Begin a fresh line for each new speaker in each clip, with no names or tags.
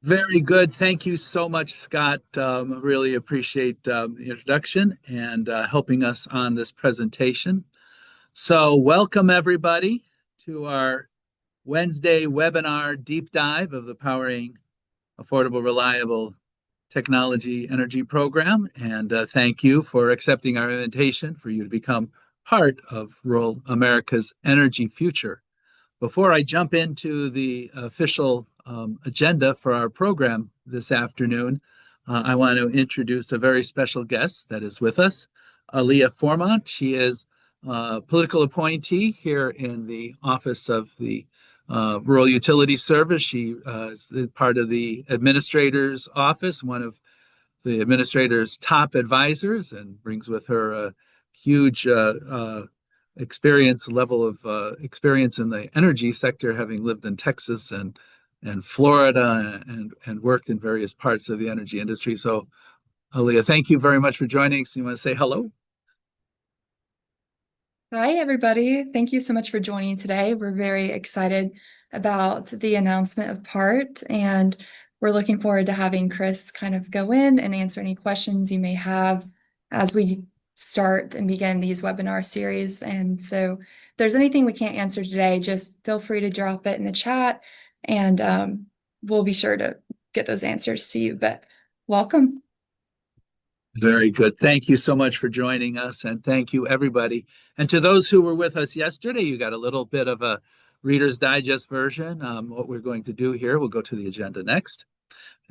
Very good. Thank you so much, Scott. Really appreciate the introduction and helping us on this presentation. So, welcome everybody to our Wednesday webinar deep dive of the Powering Affordable, Reliable Technology Energy Program. And thank you for accepting our invitation for you to become part of rural America's energy future. Before I jump into the official agenda for our program this afternoon, I want to introduce a very special guest that is with us, Aaliyah Formont. She is a political appointee here in the Office of the Rural Utility Service. She is part of the Administrator's Office, one of the Administrator's top advisors, and brings with her a huge level of experience in the energy sector, having lived in Texas and Florida and worked in various parts of the energy industry. So, Aaliyah, thank you very much for joining us. You want to say hello?
Hi, everybody. Thank you so much for joining today. We're very excited about the announcement of PART, and we're looking forward to having Chris kind of go in and answer any questions you may have as we start and begin these webinar series. And so if there's anything we can't answer today, just feel free to drop it in the chat, and we'll be sure to get those answers to you. But welcome.
Very good. Thank you so much for joining us, and thank you, everybody. And to those who were with us yesterday, you got a little bit of a Reader's Digest version. What we're going to do here, we'll go to the agenda next.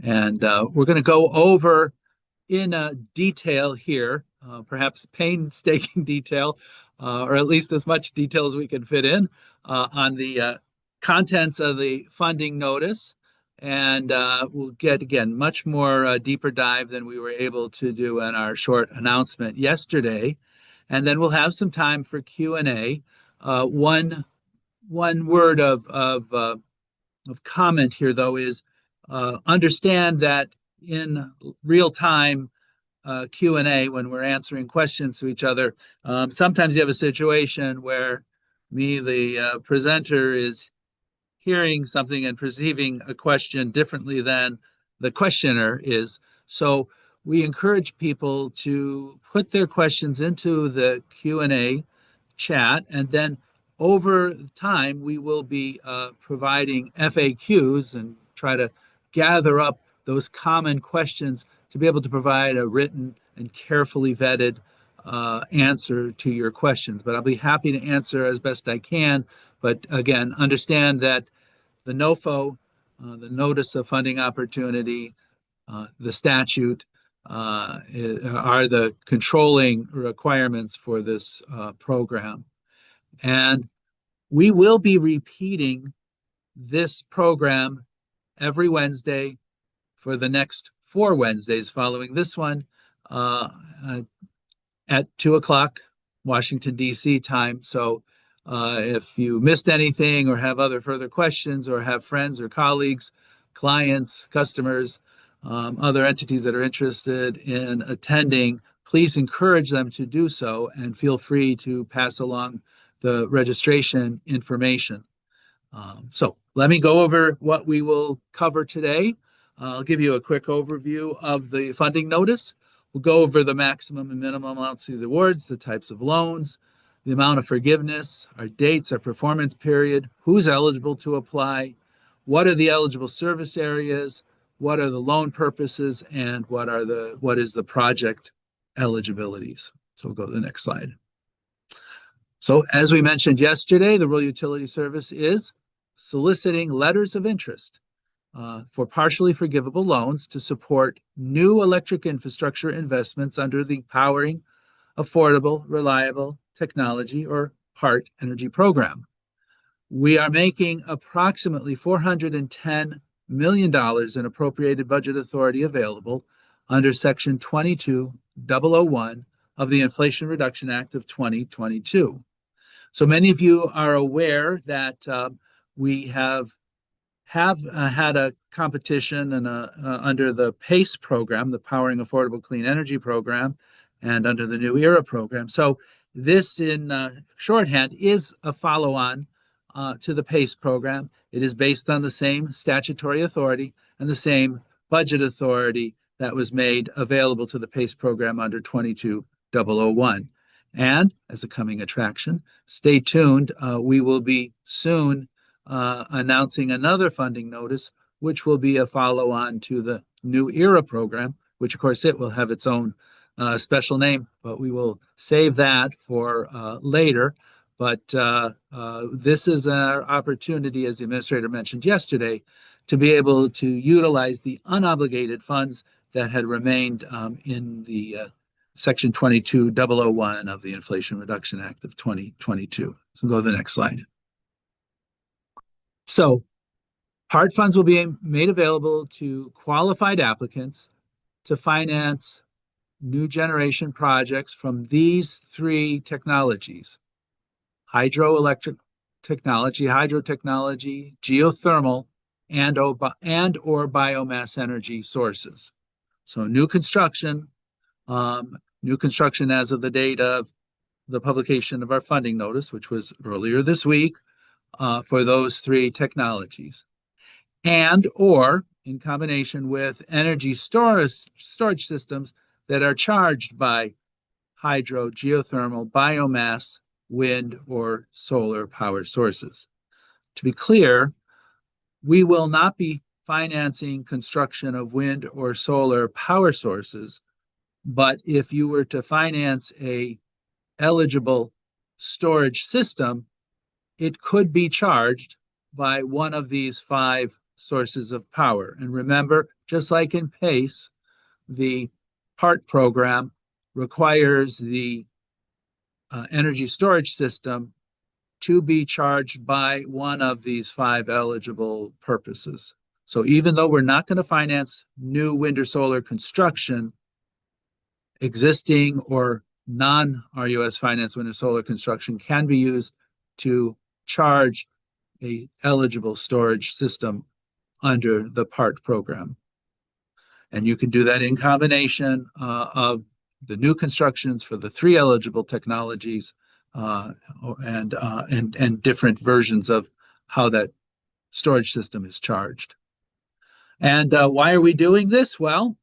And we're going to go over in detail here, perhaps painstaking detail, or at least as much detail as we can fit in, on the contents of the funding notice. And we'll get, again, much more deeper dive than we were able to do in our short announcement yesterday. And then we'll have some time for Q&A. One word of comment here, though, is understand that in real time Q&A, when we're answering questions to each other, sometimes you have a situation where me, the presenter, is hearing something and perceiving a question differently than the questioner is. So we encourage people to put their questions into the Q&A chat, and then over time we will be providing FAQs and try to gather up those common questions to be able to provide a written and carefully vetted answer to your questions. But I'll be happy to answer as best I can. But again, understand that the NOFO, the Notice of Funding Opportunity, the statute are the controlling requirements for this program. And we will be repeating this program every Wednesday for the next 4 Wednesdays following this one at 2 o'clock Washington, D.C. time. So if you missed anything or have other further questions or have friends or colleagues, clients, customers, other entities that are interested in attending, please encourage them to do so and feel free to pass along the registration information. So let me go over what we will cover today. I'll give you a quick overview of the funding notice. We'll go over the maximum and minimum amounts of the awards, the types of loans, the amount of forgiveness, our dates, our performance period, who's eligible to apply, what are the eligible service areas, what are the loan purposes, and what is the project eligibilities. So we'll go to the next slide. So as we mentioned yesterday, the Rural Utility Service is soliciting letters of interest for partially forgivable loans to support new electric infrastructure investments under the Powering Affordable, Reliable Technology, or PART energy program. We are making approximately $410 million in appropriated budget authority available under Section 22001 of the Inflation Reduction Act of 2022. So many of you are aware that we have had a competition and under the PACE program, the Powering Affordable Clean Energy program, and under the New ERA program. So this, in shorthand, is a follow-on to the PACE program. It is based on the same statutory authority and the same budget authority that was made available to the PACE program under 22001. And as a coming attraction, stay tuned. We will be soon announcing another funding notice, which will be a follow-on to the New ERA program, which of course it will have its own special name, but we will save that for later. But this is our opportunity, as the administrator mentioned yesterday, to be able to utilize the unobligated funds that had remained in the Section 22001 of the Inflation Reduction Act of 2022. So go to the next slide. So part funds will be made available to qualified applicants to finance new generation projects from these three technologies: hydroelectric technology, hydrotechnology, geothermal, and or biomass energy sources. So new construction as of the date of the publication of our funding notice, which was earlier this week, for those three technologies, and or in combination with energy storage systems that are charged by hydro, geothermal, biomass, wind, or solar power sources. To be clear, we will not be financing construction of wind or solar power sources, but if you were to finance a eligible storage system, it could be charged by one of these five sources of power. And remember, just like in PACE, the PART program requires the energy storage system to be charged by one of these five eligible purposes. So even though we're not going to finance new wind or solar construction, existing or non-RUS finance wind or solar construction can be used to charge a eligible storage system under the PART program. And you can do that in combination of the new constructions for the three eligible technologies and different versions of how that storage system is charged. And why are we doing this? Well,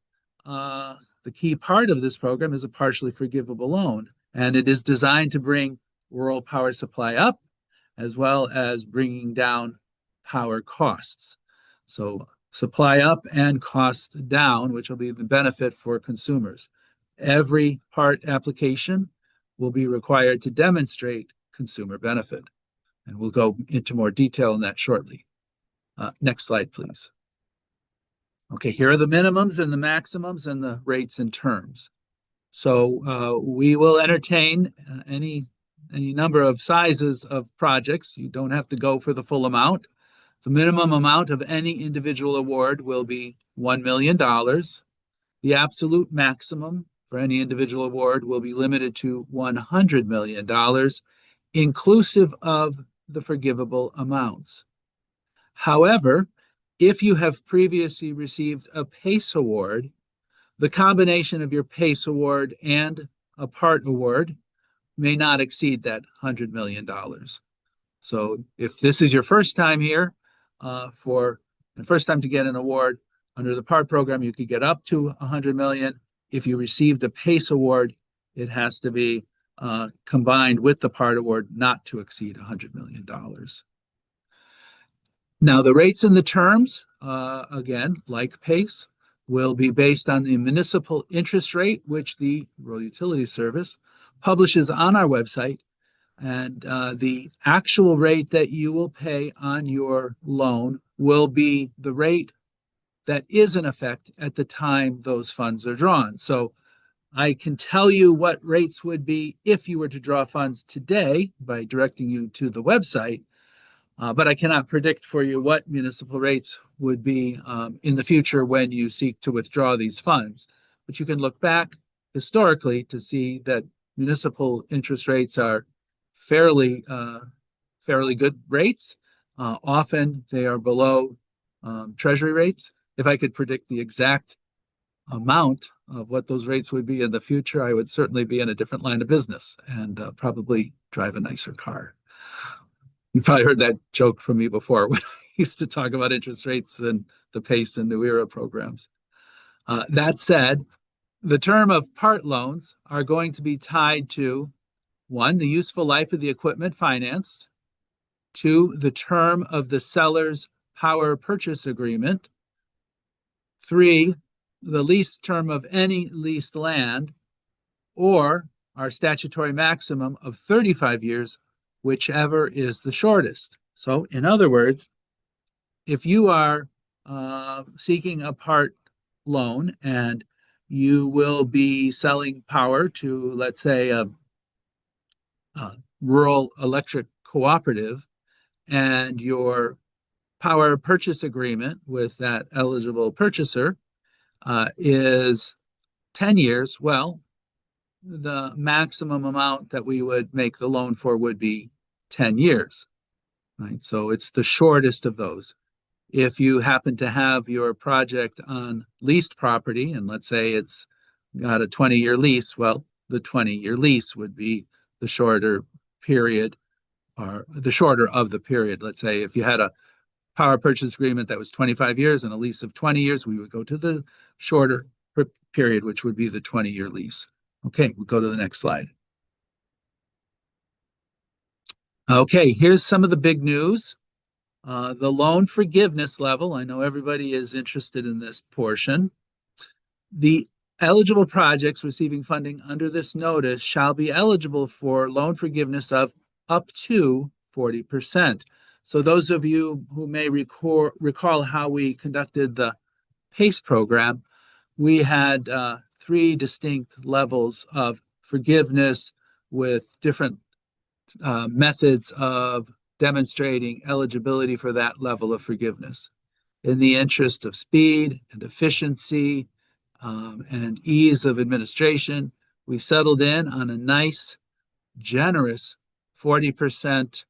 the key part of this program is a partially forgivable loan, and it is designed to bring rural power supply up as well as bringing down power costs. So supply up and cost down, which will be the benefit for consumers. Every PART application will be required to demonstrate consumer benefit. And we'll go into more detail on that shortly. Next slide, please. Okay, here are the minimums and the maximums and the rates and terms. So we will entertain any number of sizes of projects. You don't have to go for the full amount. The minimum amount of any individual award will be $1 million. The absolute maximum for any individual award will be limited to $100 million, inclusive of the forgivable amounts. However, if you have previously received a PACE award, the combination of your PACE award and a PART award may not exceed that $100 million. So if this is your first time here, for the first time to get an award under the PART program, you could get up to $100 million. If you received a PACE award, it has to be combined with the PART award not to exceed $100 million. Now, the rates and the terms, again, like PACE, will be based on the municipal interest rate, which the Rural Utility Service publishes on our website. And the actual rate that you will pay on your loan will be the rate that is in effect at the time those funds are drawn. So I can tell you what rates would be if you were to draw funds today by directing you to the website, but I cannot predict for you what municipal rates would be in the future when you seek to withdraw these funds. But you can look back historically to see that municipal interest rates are fairly good rates. Often they are below treasury rates. If I could predict the exact amount of what those rates would be in the future, I would certainly be in a different line of business and probably drive a nicer car. You probably heard that joke from me before when I used to talk about interest rates and the PACE and New ERA programs. That said, the term of part loans are going to be tied to one, the useful life of the equipment financed, two, the term of the seller's power purchase agreement, three, the lease term of any leased land, or our statutory maximum of 35 years, whichever is the shortest. So, in other words, if you are seeking a part loan and you will be selling power to, let's say, a rural electric cooperative, and your power purchase agreement with that eligible purchaser is 10 years, well, the maximum amount that we would make the loan for would be 10 years, right? So it's the shortest of those. If you happen to have your project on leased property, and let's say it's got a 20-year lease, well, the 20-year lease would be the shorter period, or the shorter of the period. Let's say if you had a power purchase agreement that was 25 years and a lease of 20 years, we would go to the shorter period, which would be the 20-year lease. Okay, we'll go to the next slide. Okay, here's some of the big news. The loan forgiveness level, I know everybody is interested in this portion. The eligible projects receiving funding under this notice shall be eligible for loan forgiveness of up to 40%. So those of you who may recall how we conducted the PACE program, we had three distinct levels of forgiveness with different methods of demonstrating eligibility for that level of forgiveness. In the interest of speed and efficiency and ease of administration, we settled in on a nice, generous 40%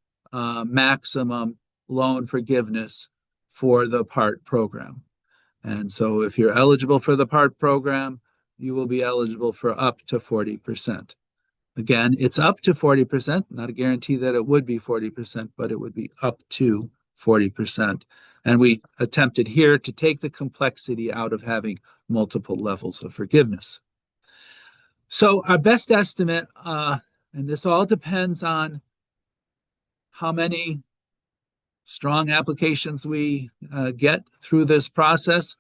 maximum loan forgiveness for the PART program. And so if you're eligible for the PART program, you will be eligible for up to 40%. Again, it's up to 40%, not a guarantee that it would be 40%, but it would be up to 40%. And we attempted here to take the complexity out of having multiple levels of forgiveness. So our best estimate, and this all depends on how many strong applications we get through this process,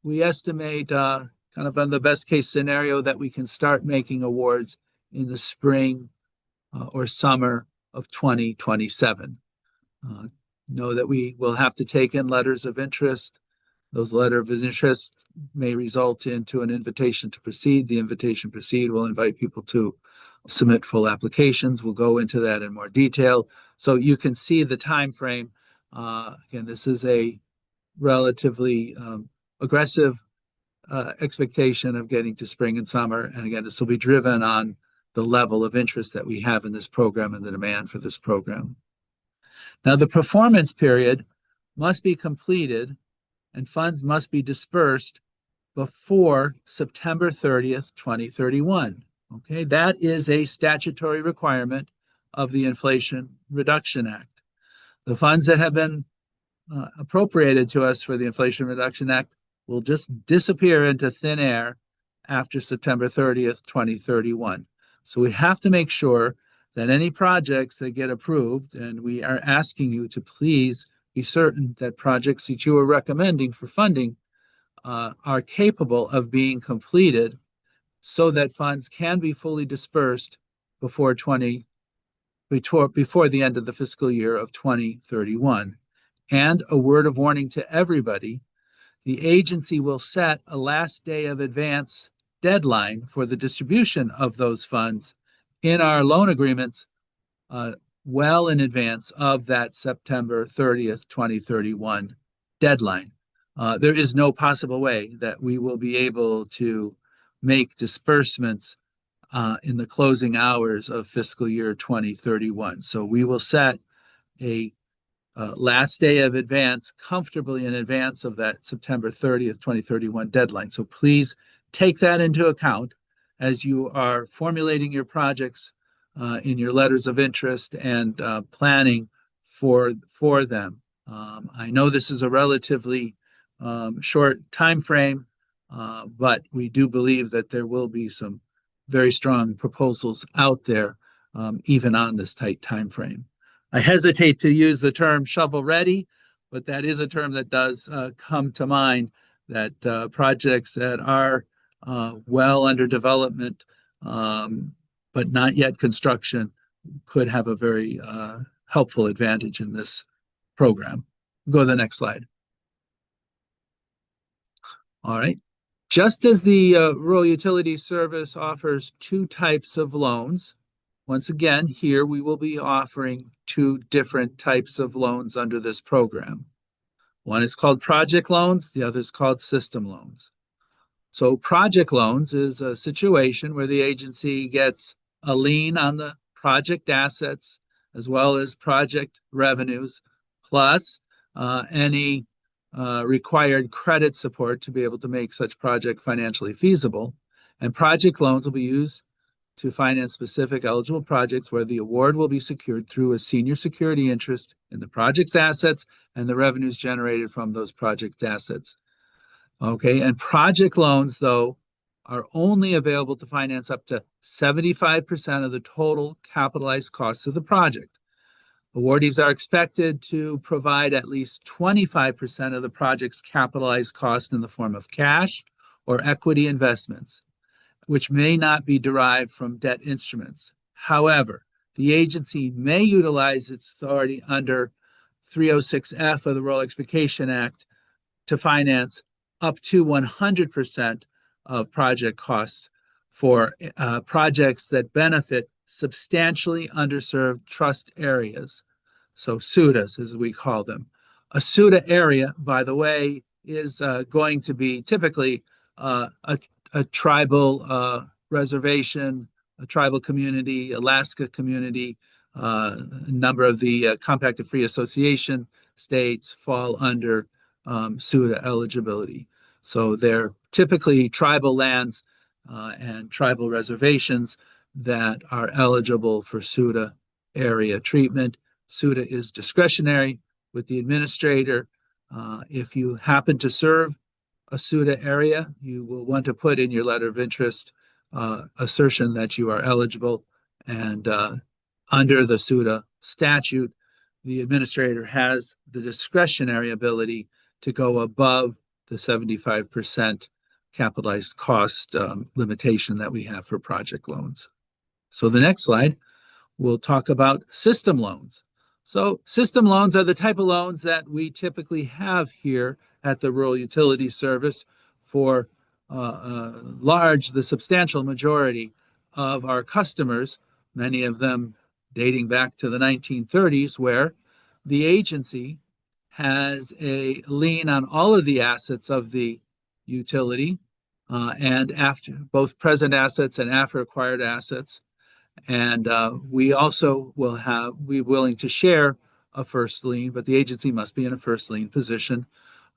we estimate kind of on the best case scenario that we can start making awards in the spring or summer of 2027. Know that we will have to take in letters of interest. Those letters of interest may result into an invitation to proceed. The invitation to proceed will invite people to submit full applications. We'll go into that in more detail. So you can see the time frame. Again, this is a relatively aggressive expectation of getting to spring and summer. And again, this will be driven on the level of interest that we have in this program and the demand for this program. Now, the performance period must be completed and funds must be dispersed before September 30th, 2031. Okay, that is a statutory requirement of the Inflation Reduction Act. The funds that have been appropriated to us for the Inflation Reduction Act will just disappear into thin air after September 30th, 2031. So we have to make sure that any projects that get approved, and we are asking you to please be certain that projects that you are recommending for funding are capable of being completed so that funds can be fully dispersed before the end of the fiscal year of 2031. And a word of warning to everybody, the agency will set a last day of advance deadline for the distribution of those funds in our loan agreements well in advance of that September 30th, 2031 deadline. There is no possible way that we will be able to make disbursements in the closing hours of fiscal year 2031. So we will set a last day of advance comfortably in advance of that September 30th, 2031 deadline. So please take that into account as you are formulating your projects in your letters of interest and planning for them. I know this is a relatively short time frame, but we do believe that there will be some very strong proposals out there, even on this tight time frame. I hesitate to use the term shovel ready, but that is a term that does come to mind, that projects that are well under development, but not yet construction, could have a very helpful advantage in this program. Go to the next slide. All right. Just as the Rural Utility Service offers two types of loans, once again, here we will be offering two different types of loans under this program. One is called project loans, the other is called system loans. So project loans is a situation where the agency gets a lien on the project assets as well as project revenues, plus any required credit support to be able to make such project financially feasible. And project loans will be used to finance specific eligible projects where the award will be secured through a senior security interest in the project's assets and the revenues generated from those project assets. Okay, and project loans, though, are only available to finance up to 75% of the total capitalized costs of the project. Awardees are expected to provide at least 25% of the project's capitalized cost in the form of cash or equity investments, which may not be derived from debt instruments. However, the agency may utilize its authority under 306F of the Rural Electrification Act to finance up to 100% of project costs for projects that benefit substantially underserved trust areas. So SUDAs, as we call them. A SUDA area, by the way, is going to be typically a tribal reservation, a tribal community, Alaska community. A number of the Compacted Free Association states fall under SUDA eligibility. So they're typically tribal lands and tribal reservations that are eligible for SUDA area treatment. SUDA is discretionary with the administrator. If you happen to serve a SUDA area, you will want to put in your letter of interest assertion that you are eligible. And under the SUDA statute, the administrator has the discretionary ability to go above the 75% capitalized cost limitation that we have for project loans. So the next slide, we'll talk about system loans. So system loans are the type of loans that we typically have here at the Rural Utility Service for the substantial majority of our customers, many of them dating back to the 1930s, where the agency has a lien on all of the assets of the utility and after both present assets and after acquired assets. And we also will be willing to share a first lien, but the agency must be in a first lien position,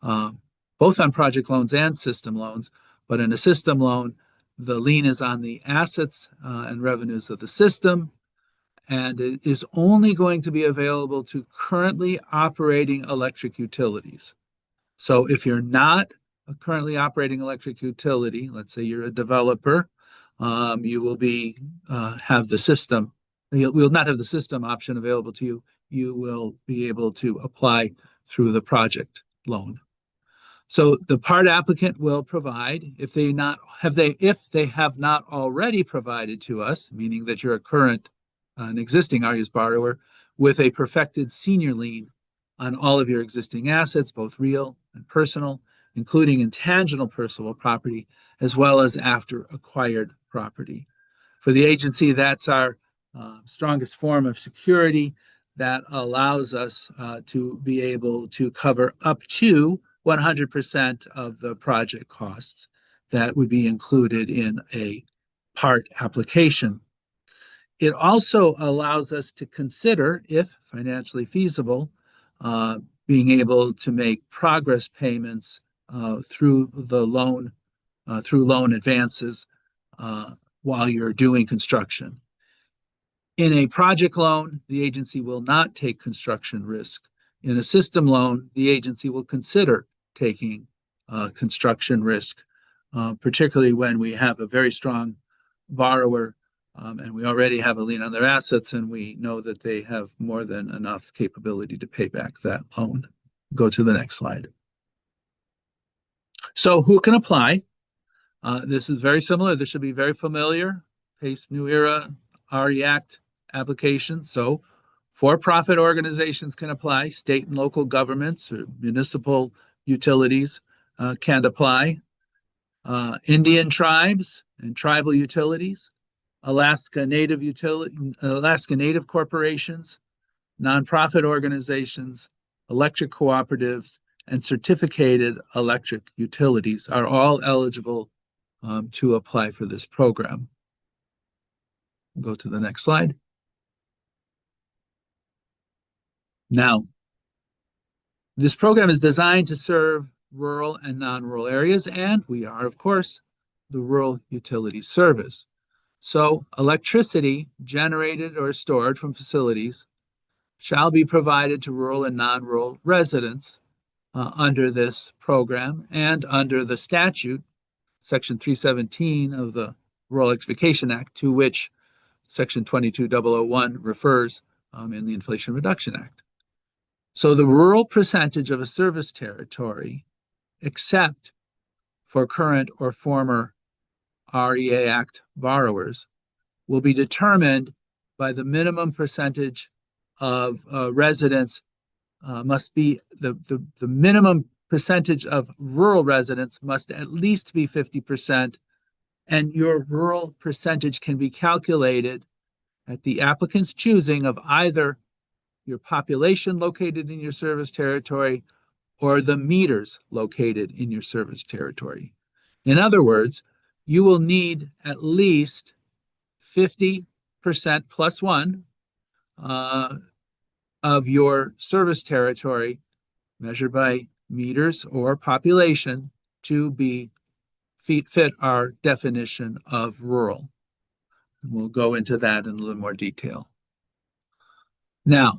both on project loans and system loans. But in a system loan, the lien is on the assets and revenues of the system, and it is only going to be available to currently operating electric utilities. So if you're not a currently operating electric utility, let's say you're a developer, you will be have the system. You will not have the system option available to you. You will be able to apply through the project loan. So the part applicant will provide, if they have not already provided to us, meaning that you're an existing RUS borrower with a perfected senior lien on all of your existing assets, both real and personal, including intangible personal property, as well as after acquired property. For the agency, that's our strongest form of security that allows us to be able to cover up to 100% of the project costs that would be included in a part application. It also allows us to consider, if financially feasible, being able to make progress payments through loan advances while you're doing construction. In a project loan, the agency will not take construction risk. In a system loan, the agency will consider taking construction risk, particularly when we have a very strong borrower and we already have a lien on their assets and we know that they have more than enough capability to pay back that loan. Go to the next slide. So who can apply? This is very similar. This should be very familiar. PACE New Era RE Act applications. So for-profit organizations can apply. State and local governments or municipal utilities can apply. Indian tribes and tribal utilities, Alaska Native corporations, nonprofit organizations, electric cooperatives, and certificated electric utilities are all eligible to apply for this program. Go to the next slide. Now, this program is designed to serve rural and non-rural areas, and we are, of course, the Rural Utility Service. So electricity generated or stored from facilities shall be provided to rural and non-rural residents under this program and under the statute, Section 317 of the Rural Electrification Act, to which Section 22001 refers in the Inflation Reduction Act. So the rural percentage of a service territory, except for current or former REA Act borrowers, will be determined by the minimum percentage of residents must be the minimum percentage of rural residents must at least be 50%, and your rural percentage can be calculated at the applicant's choosing of either your population located in your service territory or the meters located in your service territory. In other words, you will need at least 50% plus one of your service territory measured by meters or population to be fit our definition of rural. We'll go into that in a little more detail. Now,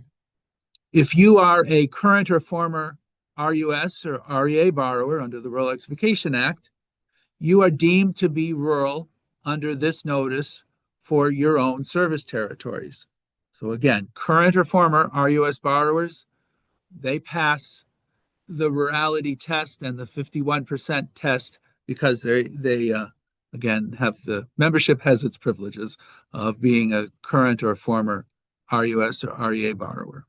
if you are a current or former RUS or REA borrower under the Rural Electrification Act, you are deemed to be rural under this notice for your own service territories. So again, current or former RUS borrowers, they pass the rurality test and the 51% test because they again have the membership has its privileges of being a current or former RUS or REA borrower.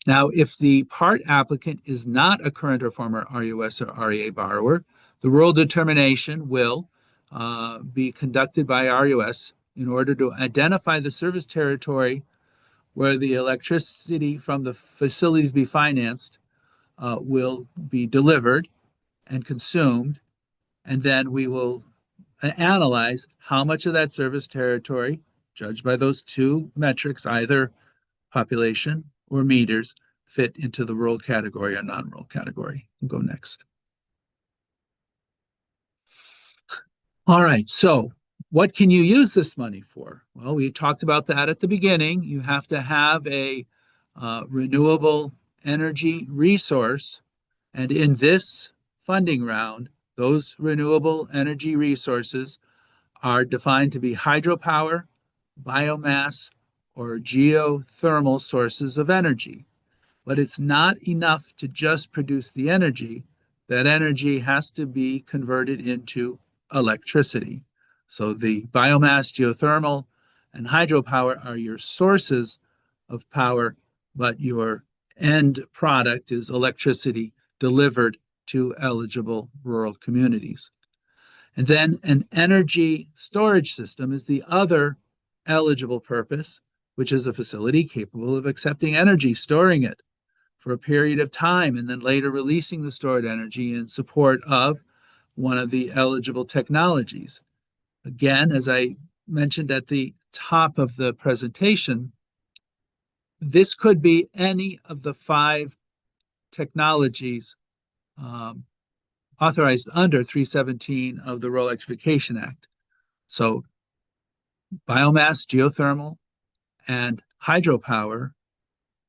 Now, if the part applicant is not a current or former RUS or REA borrower, the rural determination will be conducted by RUS in order to identify the service territory where the electricity from the facilities be financed will be delivered and consumed, and then we will analyze how much of that service territory, judged by those two metrics, either population or meters, fit into the rural category or non-rural category. We'll go next. All right, so what can you use this money for? Well, we talked about that at the beginning. You have to have a renewable energy resource, and in this funding round, those renewable energy resources are defined to be hydropower, biomass, or geothermal sources of energy. But it's not enough to just produce the energy. That energy has to be converted into electricity. So the biomass, geothermal, and hydropower are your sources of power, but your end product is electricity delivered to eligible rural communities. And then an energy storage system is the other eligible purpose, which is a facility capable of accepting energy, storing it for a period of time, and then later releasing the stored energy in support of one of the eligible technologies. Again, as I mentioned at the top of the presentation, this could be any of the 5 technologies authorized under 317 of the Rural Electrification Act. So biomass, geothermal, and hydropower,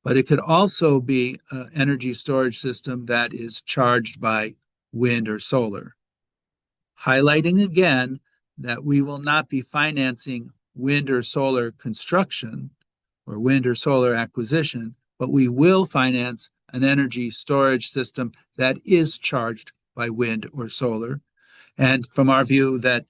but it could also be an energy storage system that is charged by wind or solar. Highlighting again that we will not be financing wind or solar construction or wind or solar acquisition, but we will finance an energy storage system that is charged by wind or solar. And from our view, that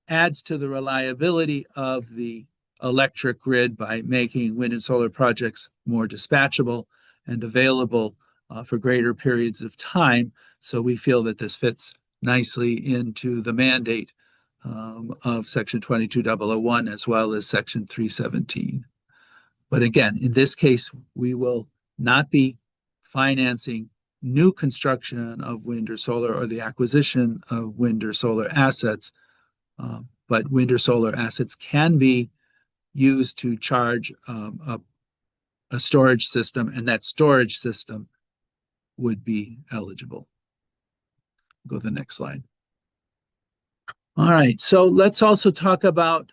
adds to the reliability of the electric grid by making wind and solar projects more dispatchable and available for greater periods of time. So we feel that this fits nicely into the mandate of Section 22001 as well as Section 317. But again, in this case, we will not be financing new construction of wind or solar or the acquisition of wind or solar assets, but wind or solar assets can be used to charge a storage system, and that storage system would be eligible. Go to the next slide. All right, so let's also talk about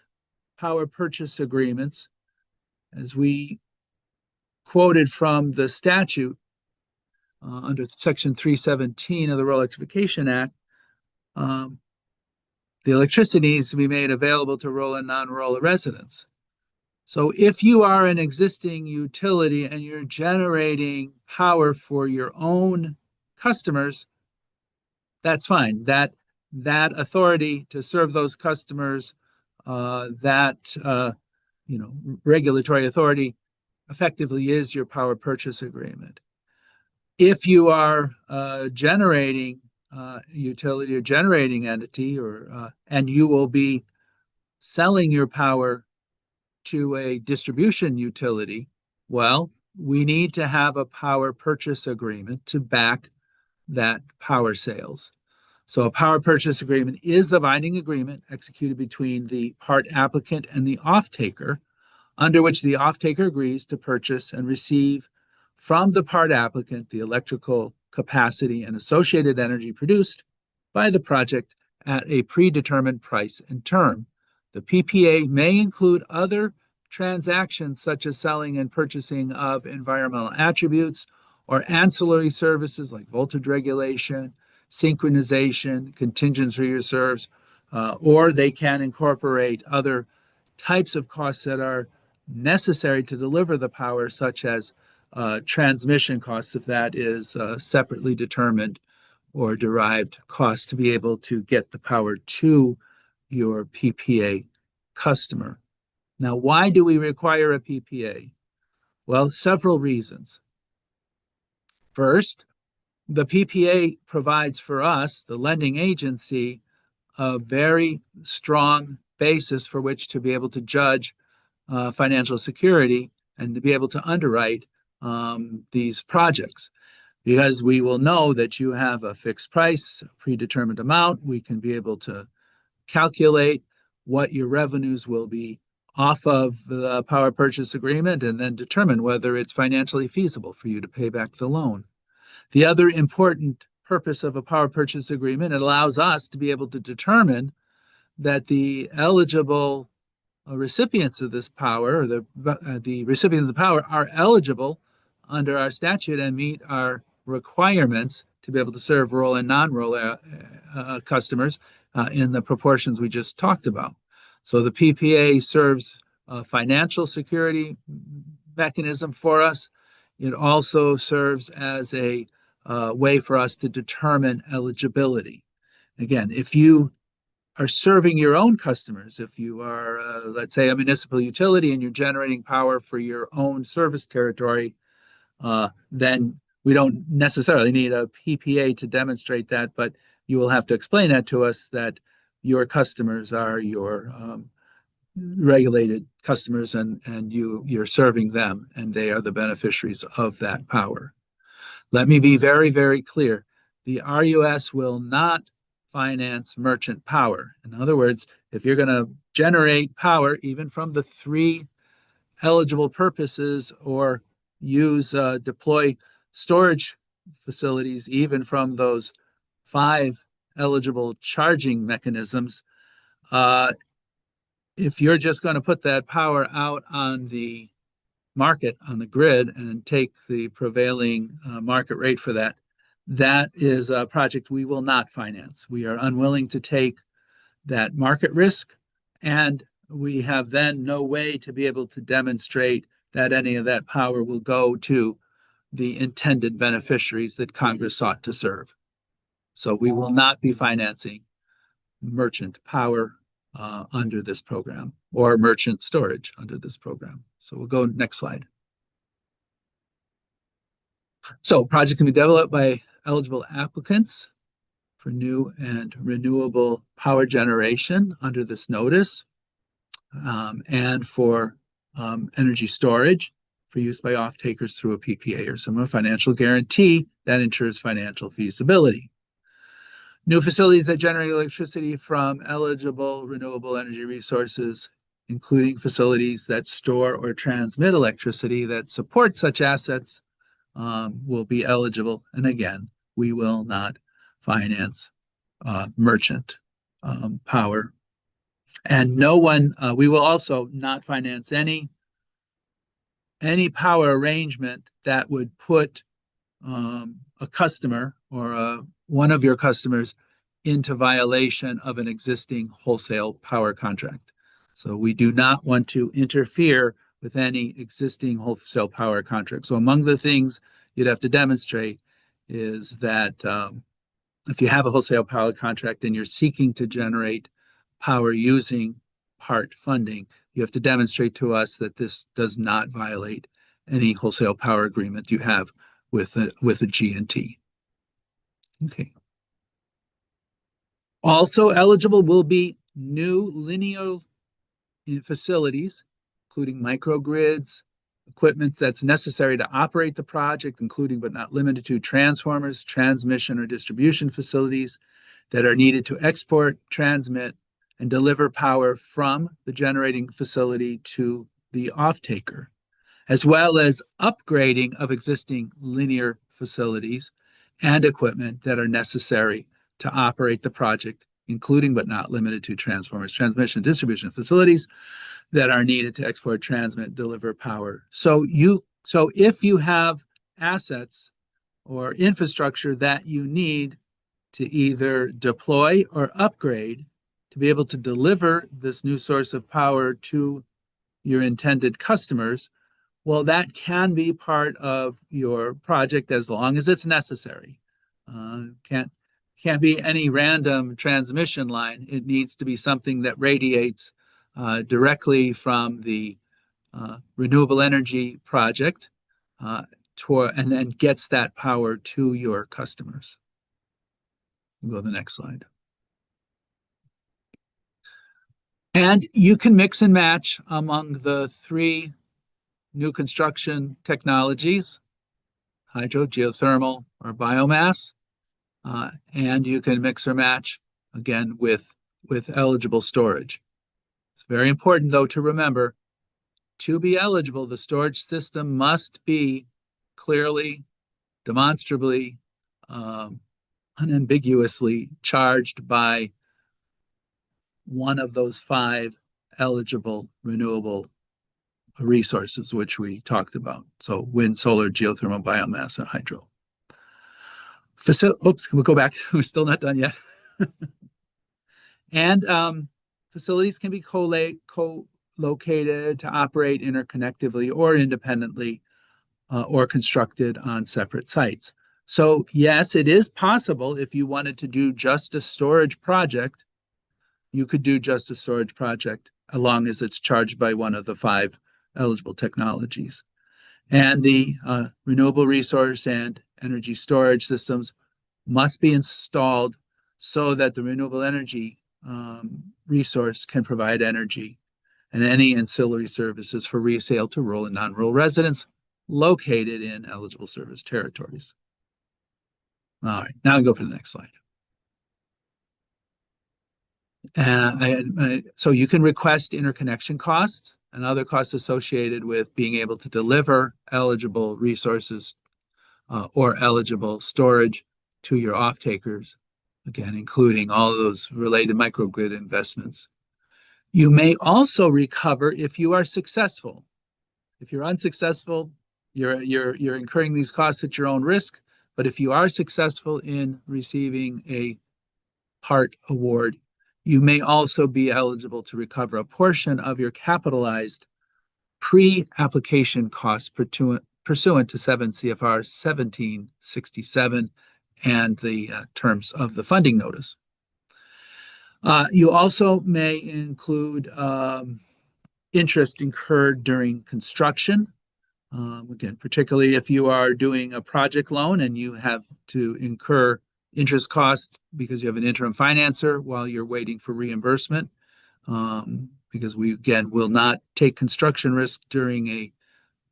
power purchase agreements. As we quoted from the statute under Section 317 of the Rural Electrification Act, the electricity needs to be made available to rural and non-rural residents. So if you are an existing utility and you're generating power for your own customers, that's fine. That authority to serve those customers, regulatory authority effectively is your power purchase agreement. If you are generating utility or generating entity, and you will be selling your power to a distribution utility, well, we need to have a power purchase agreement to back that power sales. So a power purchase agreement is the binding agreement executed between the part applicant and the off-taker, under which the off-taker agrees to purchase and receive from the part applicant the electrical capacity and associated energy produced by the project at a predetermined price and term. The PPA may include other transactions such as selling and purchasing of environmental attributes or ancillary services like voltage regulation, synchronization, contingency reserves, or they can incorporate other types of costs that are necessary to deliver the power, such as transmission costs, if that is separately determined, or derived costs to be able to get the power to your PPA customer. Now, why do we require a PPA? Well, several reasons. First, the PPA provides for us, the lending agency, a very strong basis for which to be able to judge financial security and to be able to underwrite these projects. Because we will know that you have a fixed price, a predetermined amount, we can be able to calculate what your revenues will be off of the power purchase agreement and then determine whether it's financially feasible for you to pay back the loan. The other important purpose of a power purchase agreement, it allows us to be able to determine that the eligible recipients of this power, or the recipients of the power, are eligible under our statute and meet our requirements to be able to serve rural and non-rural customers in the proportions we just talked about. So the PPA serves a financial security mechanism for us. It also serves as a way for us to determine eligibility. Again, if you are serving your own customers, if you are, let's say, a municipal utility and you're generating power for your own service territory, then we don't necessarily need a PPA to demonstrate that, but you will have to explain that to us, that your customers are your regulated customers and you're serving them and they are the beneficiaries of that power. Let me be very, very clear. The RUS will not finance merchant power. In other words, if you're going to generate power, even from the 3 eligible purposes, or deploy storage facilities, even from those 5 eligible charging mechanisms, if you're just going to put that power out on the market, on the grid, and take the prevailing market rate for that, that is a project we will not finance. We are unwilling to take that market risk, and we have then no way to be able to demonstrate that any of that power will go to the intended beneficiaries that Congress sought to serve. So we will not be financing merchant power under this program, or merchant storage under this program. So we'll go next slide. So project can be developed by eligible applicants for new and renewable power generation under this notice, and for energy storage for use by off-takers through a PPA or similar financial guarantee that ensures financial feasibility. New facilities that generate electricity from eligible renewable energy resources, including facilities that store or transmit electricity that support such assets, will be eligible. And again, we will not finance merchant power. And we will also not finance any power arrangement that would put a customer or one of your customers into violation of an existing wholesale power contract. So we do not want to interfere with any existing wholesale power contract. So among the things you'd have to demonstrate is that if you have a wholesale power contract and you're seeking to generate power using part funding, you have to demonstrate to us that this does not violate any wholesale power agreement you have with a G&T. Okay. Also eligible will be new linear facilities, including microgrids, equipment that's necessary to operate the project, including but not limited to transformers, transmission or distribution facilities that are needed to export, transmit, and deliver power from the generating facility to the off-taker, as well as upgrading of existing linear facilities and equipment that are necessary to operate the project, including but not limited to transformers, transmission, distribution facilities that are needed to export, transmit, deliver power. So if you have assets or infrastructure that you need to either deploy or upgrade to be able to deliver this new source of power to your intended customers, well, that can be part of your project as long as it's necessary. Can't be any random transmission line. It needs to be something that radiates directly from the renewable energy project and then gets that power to your customers. We'll go to the next slide. And you can mix and match among the three new construction technologies: hydro, geothermal, or biomass. And you can mix or match again with eligible storage. It's very important, though, to remember, to be eligible, the storage system must be clearly, demonstrably, unambiguously charged by one of those five eligible renewable resources, which we talked about. So wind, solar, geothermal, biomass, and hydro. We'll go back. We're still not done yet. And facilities can be co-located to operate interconnectively or independently or constructed on separate sites. So yes, it is possible if you wanted to do just a storage project, you could do just a storage project as long as it's charged by one of the five eligible technologies. And the renewable resource and energy storage systems must be installed so that the renewable energy resource can provide energy and any ancillary services for resale to rural and non-rural residents located in eligible service territories. All right, now we go for the next slide. So you can request interconnection costs and other costs associated with being able to deliver eligible resources or eligible storage to your off-takers, again, including all of those related microgrid investments. You may also recover if you are successful. If you're unsuccessful, you're incurring these costs at your own risk. But if you are successful in receiving a part award, you may also be eligible to recover a portion of your capitalized pre-application costs pursuant to 7 CFR 1767 and the terms of the funding notice. You also may include interest incurred during construction. Again, particularly if you are doing a project loan and you have to incur interest costs because you have an interim financer while you're waiting for reimbursement. Because we, again, will not take construction risk during a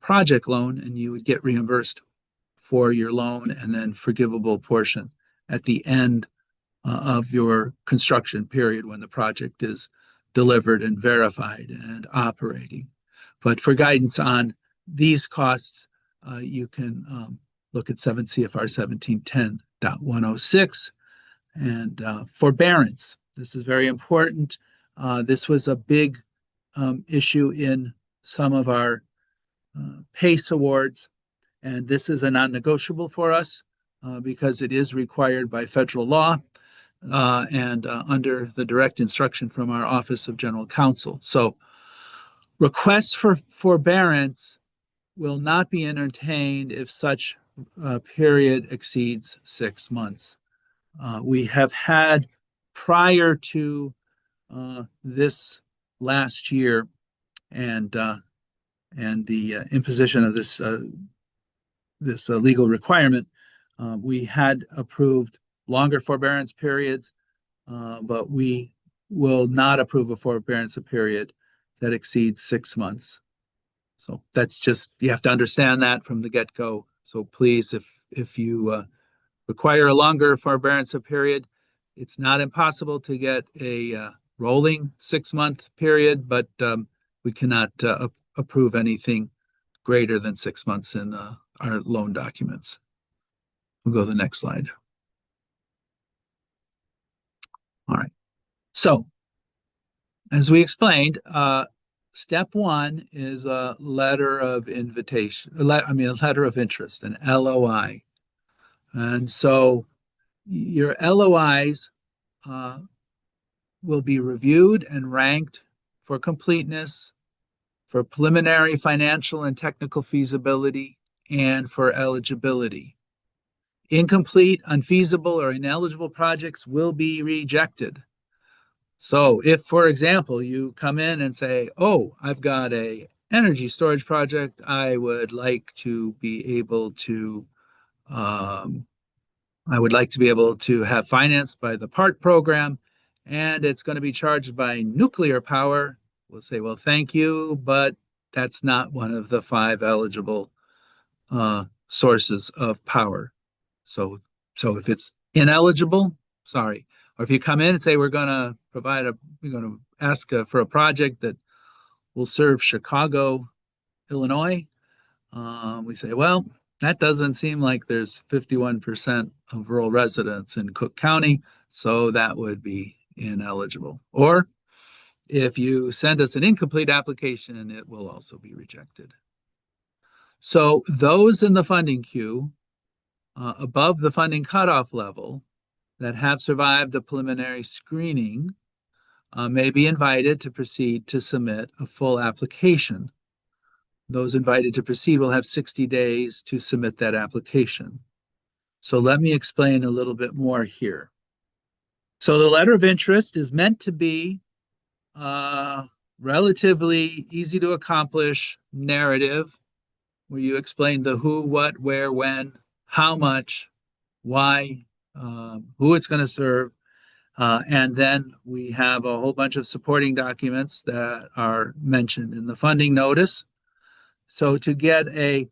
project loan, and you would get reimbursed for your loan and then forgivable portion at the end of your construction period when the project is delivered and verified and operating. But for guidance on these costs, you can look at 7 CFR 1710.106 and forbearance. This is very important. This was a big issue in some of our PACE awards, and this is a non-negotiable for us because it is required by federal law and under the direct instruction from our Office of General Counsel. So requests for forbearance will not be entertained if such period exceeds 6 months. We have had prior to this last year and the imposition of this legal requirement, we had approved longer forbearance periods, but we will not approve a forbearance period that exceeds 6 months. So that's just, you have to understand that from the get-go. So please, if you require a longer forbearance period, it's not impossible to get a rolling 6-month period, but we cannot approve anything greater than 6 months in our loan documents. We'll go to the next slide. All right. So, as we explained, step one is a letter of invitation, a letter of interest, an LOI. And so your LOIs will be reviewed and ranked for completeness, for preliminary financial and technical feasibility, and for eligibility. Incomplete, unfeasible, or ineligible projects will be rejected. So if, for example, you come in and say, oh, I've got a energy storage project, I would like to be able to have financed by the PART program, and it's going to be charged by nuclear power. We'll say, well, thank you, but that's not one of the 5 eligible sources of power. So if it's ineligible, sorry. Or if you come in and say, we're going to ask for a project that will serve Chicago, Illinois, we say, well, that doesn't seem like there's 51% of rural residents in Cook County, so that would be ineligible. Or if you send us an incomplete application, it will also be rejected. So those in the funding queue above the funding cutoff level that have survived a preliminary screening may be invited to proceed to submit a full application. Those invited to proceed will have 60 days to submit that application. So let me explain a little bit more here. So the letter of interest is meant to be relatively easy to accomplish narrative where you explain the who, what, where, when, how much, why, who it's going to serve. And then we have a whole bunch of supporting documents that are mentioned in the funding notice. So to get a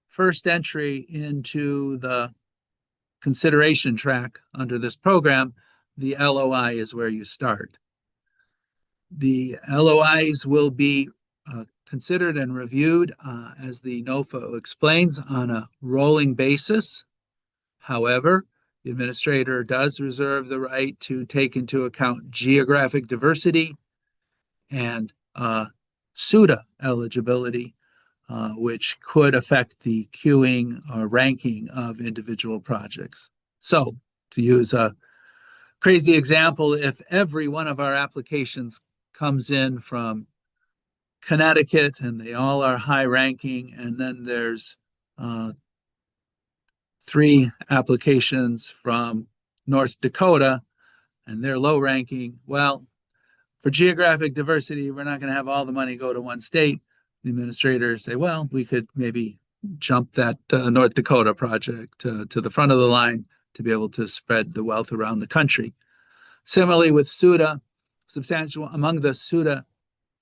first entry into the consideration track under this program, the LOI is where you start. The LOIs will be considered and reviewed, as the NOFA explains, on a rolling basis. However, the administrator does reserve the right to take into account geographic diversity and SUDA eligibility, which could affect the queuing or ranking of individual projects. So, to use a crazy example, if every one of our applications comes in from Connecticut and they all are high ranking, and then there's 3 applications from North Dakota and they're low ranking, well, for geographic diversity, we're not going to have all the money go to one state. The administrators say, well, we could maybe jump that North Dakota project to the front of the line to be able to spread the wealth around the country. Similarly, with SUDA, substantial among the SUDA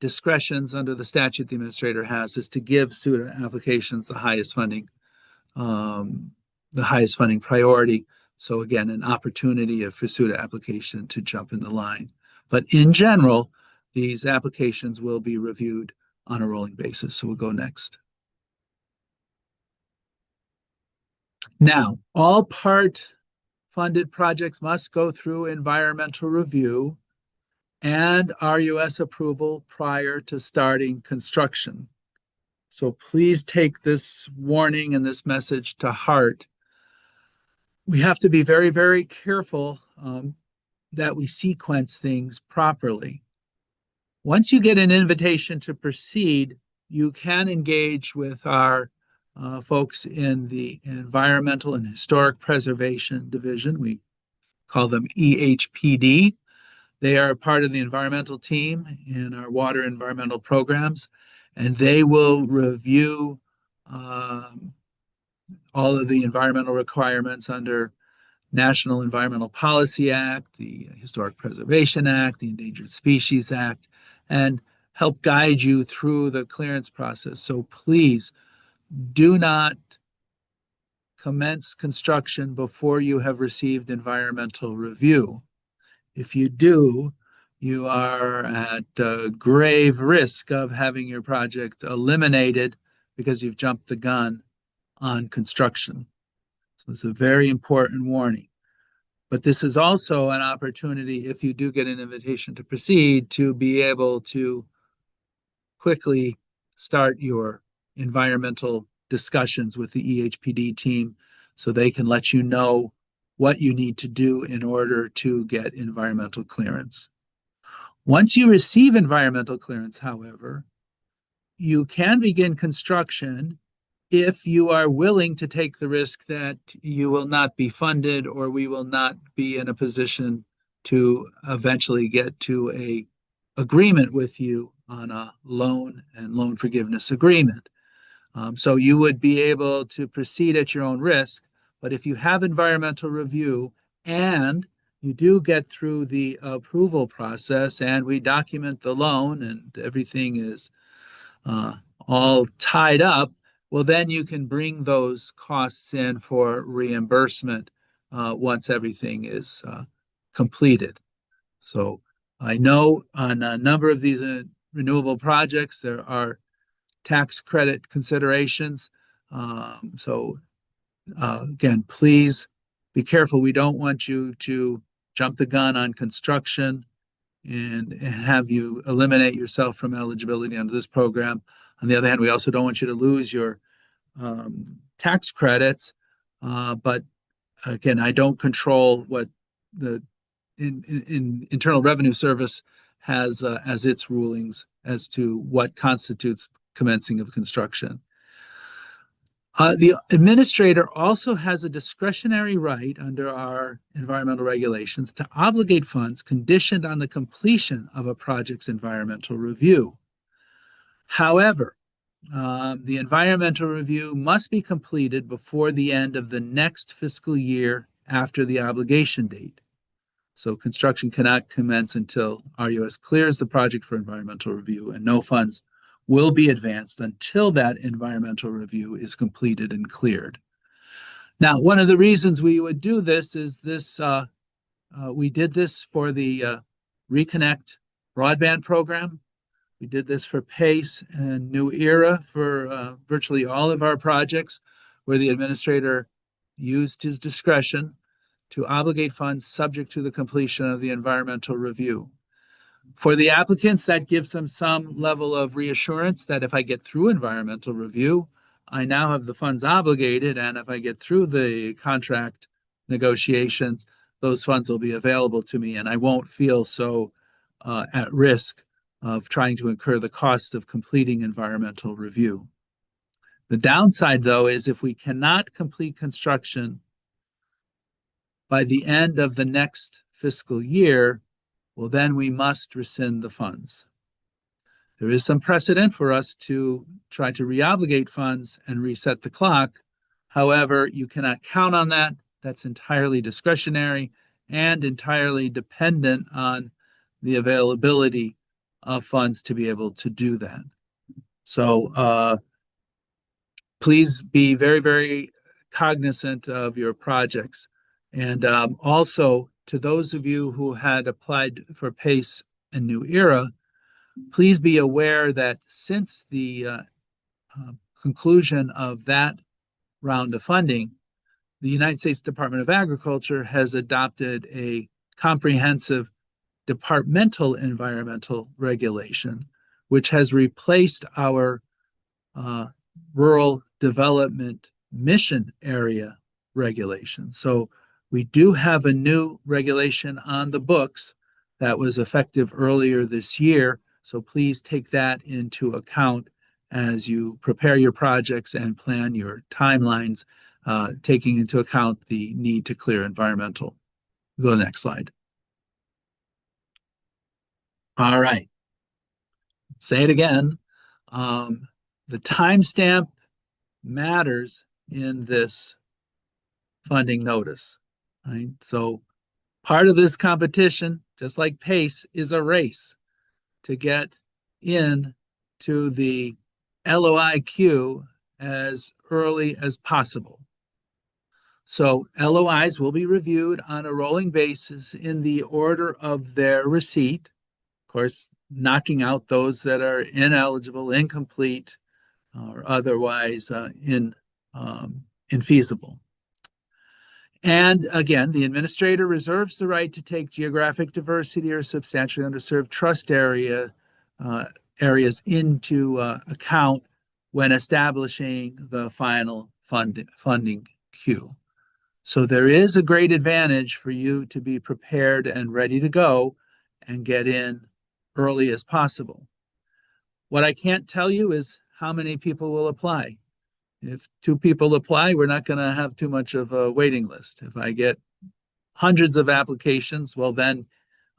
discretions under the statute the administrator has is to give SUDA applications the highest funding priority. So again, an opportunity for SUDA application to jump in the line. But in general, these applications will be reviewed on a rolling basis. So we'll go next. Now, all part funded projects must go through environmental review and RUS approval prior to starting construction. So please take this warning and this message to heart. We have to be very, very careful that we sequence things properly. Once you get an invitation to proceed, you can engage with our folks in the Environmental and Historic Preservation Division. We call them EHPD. They are part of the environmental team in our water environmental programs, and they will review all of the environmental requirements under National Environmental Policy Act, the Historic Preservation Act, the Endangered Species Act, and help guide you through the clearance process. So please do not commence construction before you have received environmental review. If you do, you are at grave risk of having your project eliminated because you've jumped the gun on construction. So it's a very important warning. But this is also an opportunity, if you do get an invitation to proceed, to be able to quickly start your environmental discussions with the EHPD team so they can let you know what you need to do in order to get environmental clearance. Once you receive environmental clearance, however, you can begin construction if you are willing to take the risk that you will not be funded or we will not be in a position to eventually get to an agreement with you on a loan and loan forgiveness agreement. So you would be able to proceed at your own risk, but if you have environmental review and you do get through the approval process and we document the loan and everything is all tied up, well, then you can bring those costs in for reimbursement once everything is completed. So I know on a number of these renewable projects, there are tax credit considerations. Again, please be careful. We don't want you to jump the gun on construction and have you eliminate yourself from eligibility under this program. On the other hand, we also don't want you to lose your tax credits. But again, I don't control what the Internal Revenue Service has as its rulings as to what constitutes commencing of construction. The administrator also has a discretionary right under our environmental regulations to obligate funds conditioned on the completion of a project's environmental review. However, the environmental review must be completed before the end of the next fiscal year after the obligation date. So construction cannot commence until RUS clears the project for environmental review, and no funds will be advanced until that environmental review is completed and cleared. Now, one of the reasons we would do this is we did this for the Reconnect broadband program. We did this for PACE and New Era for virtually all of our projects, where the administrator used his discretion to obligate funds subject to the completion of the environmental review. For the applicants, that gives them some level of reassurance that if I get through environmental review, I now have the funds obligated, and if I get through the contract negotiations, those funds will be available to me, and I won't feel so at risk of trying to incur the cost of completing environmental review. The downside, though, is if we cannot complete construction by the end of the next fiscal year, well, then we must rescind the funds. There is some precedent for us to try to reobligate funds and reset the clock. However, you cannot count on that. That's entirely discretionary and entirely dependent on the availability of funds to be able to do that. So please be very, very cognizant of your projects. And also, to those of you who had applied for PACE and New Era, please be aware that since the conclusion of that round of funding, the United States Department of Agriculture has adopted a comprehensive departmental environmental regulation, which has replaced our rural development mission area regulation. So we do have a new regulation on the books that was effective earlier this year. So please take that into account as you prepare your projects and plan your timelines, taking into account the need to clear environmental. Go to the next slide. All right. Say it again. The timestamp matters in this funding notice. Right? So part of this competition, just like PACE, is a race to get in to the LOI queue as early as possible. So LOIs will be reviewed on a rolling basis in the order of their receipt. Of course, knocking out those that are ineligible, incomplete, or otherwise infeasible. And again, the administrator reserves the right to take geographic diversity or substantially underserved trust areas into account when establishing the final funding queue. So there is a great advantage for you to be prepared and ready to go and get in early as possible. What I can't tell you is how many people will apply. If 2 people apply, we're not going to have too much of a waiting list. If I get hundreds of applications, well, then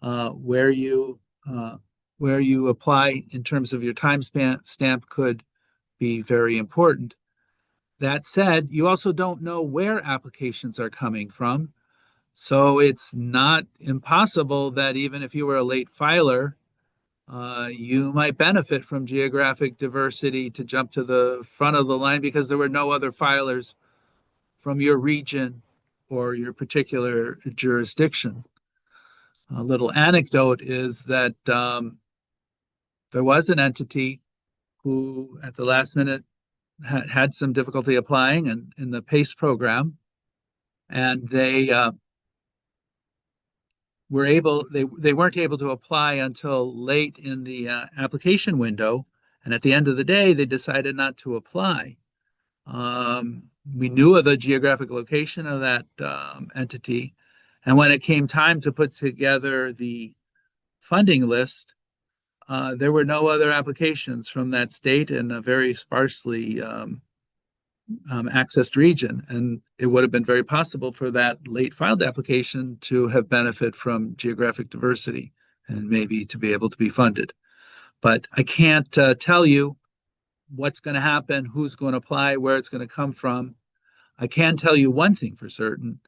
where you apply in terms of your time stamp could be very important. That said, you also don't know where applications are coming from. So it's not impossible that even if you were a late filer, you might benefit from geographic diversity to jump to the front of the line because there were no other filers from your region or your particular jurisdiction. A little anecdote is that there was an entity who at the last minute had some difficulty applying in the PACE program, and they weren't able to apply until late in the application window, and at the end of the day they decided not to apply. We knew of the geographic location of that entity, and when it came time to put together the funding list, there were no other applications from that state in a very sparsely accessed region, and it would have been very possible for that late filed application to have benefit from geographic diversity and maybe to be able to be funded. But I can't tell you what's going to happen, who's going to apply, where it's going to come from. I can tell you one thing for certain.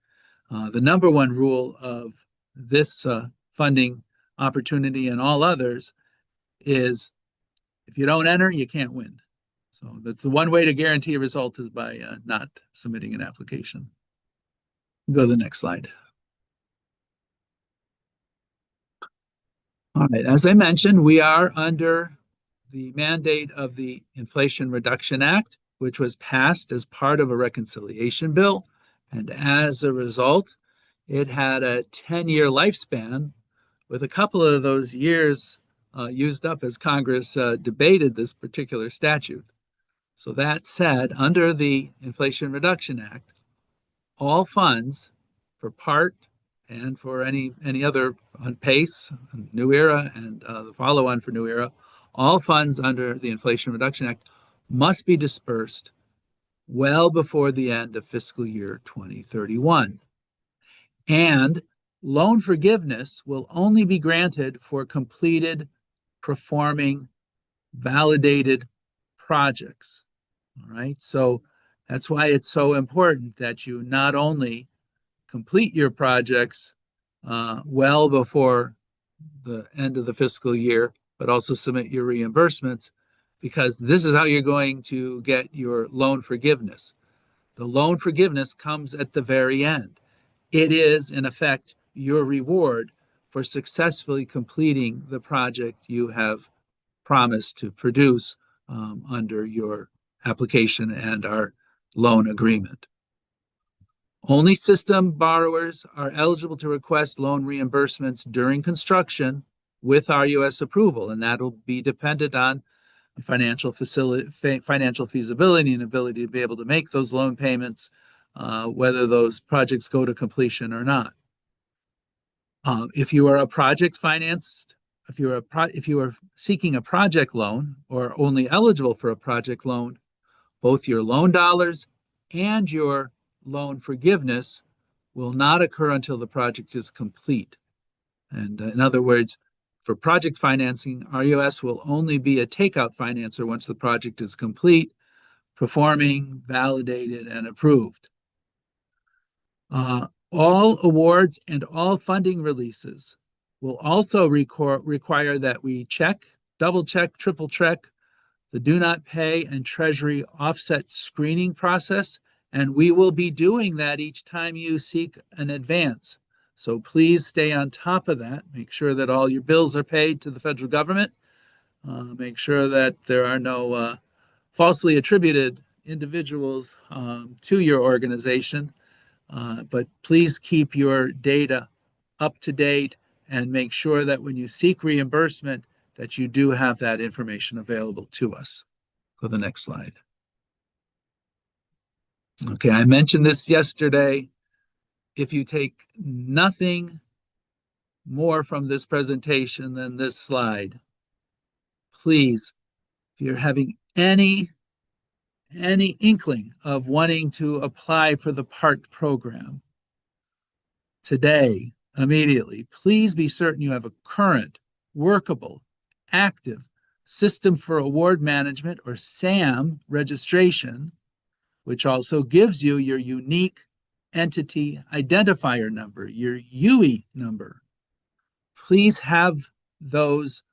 The number one rule of this funding opportunity and all others is if you don't enter, you can't win. So that's the one way to guarantee a result is by not submitting an application. Go to the next slide. All right, as I mentioned, we are under the mandate of the Inflation Reduction Act, which was passed as part of a reconciliation bill. And as a result, it had a 10-year lifespan with a couple of those years used up as Congress debated this particular statute. So that said, under the Inflation Reduction Act, all funds for PART and for any other on PACE, New Era, and the follow-on for New Era, all funds under the Inflation Reduction Act must be dispersed well before the end of fiscal year 2031. And loan forgiveness will only be granted for completed, performing, validated projects. All right. So that's why it's so important that you not only complete your projects well before the end of the fiscal year, but also submit your reimbursements, because this is how you're going to get your loan forgiveness. The loan forgiveness comes at the very end. It is, in effect, your reward for successfully completing the project you have promised to produce under your application and our loan agreement. Only system borrowers are eligible to request loan reimbursements during construction with RUS approval, and that'll be dependent on financial feasibility and ability to be able to make those loan payments, whether those projects go to completion or not. If you are a project financed, if you are seeking a project loan or only eligible for a project loan, both your loan dollars and your loan forgiveness will not occur until the project is complete. And in other words, for project financing, RUS will only be a takeout financer once the project is complete, performing, validated, and approved. All awards and all funding releases will also require that we check, double check, triple check the do not pay and Treasury offset screening process, and we will be doing that each time you seek an advance. So please stay on top of that. Make sure that all your bills are paid to the federal government. Make sure that there are no falsely attributed individuals to your organization. But please keep your data up to date and make sure that when you seek reimbursement, that you do have that information available to us. Go to the next slide. Okay, I mentioned this yesterday. If you take nothing more from this presentation than this slide, please, if you're having any inkling of wanting to apply for the PART program today, immediately, please be certain you have a current, workable, active System for Award Management, or SAM, registration, which also gives you your unique entity identifier number, your UE number. Please have those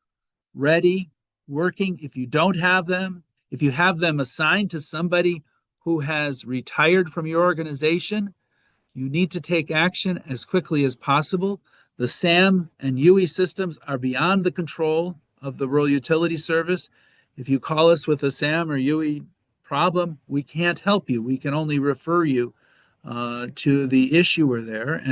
ready, working. If you don't have them, if you have them assigned to somebody who has retired from your organization, you need to take action as quickly as possible. The SAM and UE systems are beyond the control of the Rural Utility Service. If you call us with a SAM or UE problem, we can't help you. We can only refer you to the issuer there.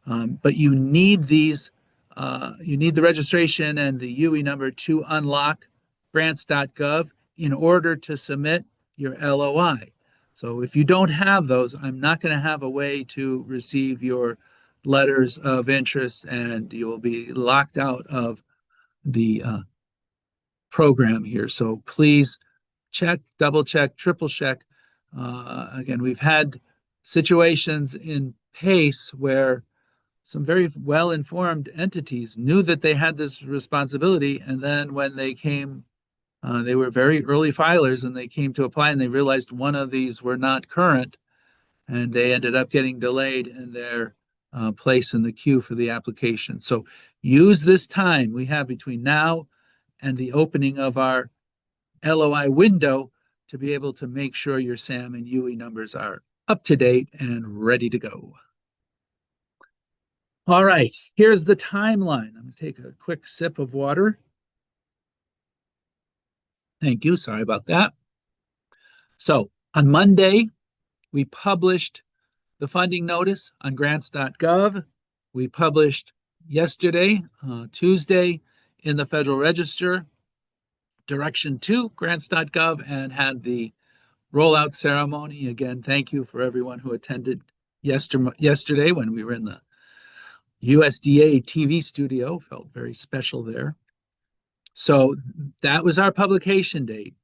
But you need these. You need the registration and the UE number to unlock grants.gov in order to submit your LOI. So if you don't have those, I'm not going to have a way to receive your letters of interest, and you will be locked out of the program here. So please check, double check, triple check. Again, we've had situations in PACE where some very well-informed entities knew that they had this responsibility, and then when they came, they were very early filers, and they came to apply, and they realized one of these were not current, and they ended up getting delayed in their place in the queue for the application. So use this time we have between now and the opening of our LOI window to be able to make sure your SAM and UE numbers are up to date and ready to go. All right, here's the timeline. I'm going to take a quick sip of water. Thank you. Sorry about that. So on Monday, we published the funding notice on grants.gov. We published yesterday, Tuesday, in the Federal Register, direction to grants.gov, and had the rollout ceremony. Again, thank you for everyone who attended yesterday when we were in the USDA TV studio. Felt very special there. So that was our publication date.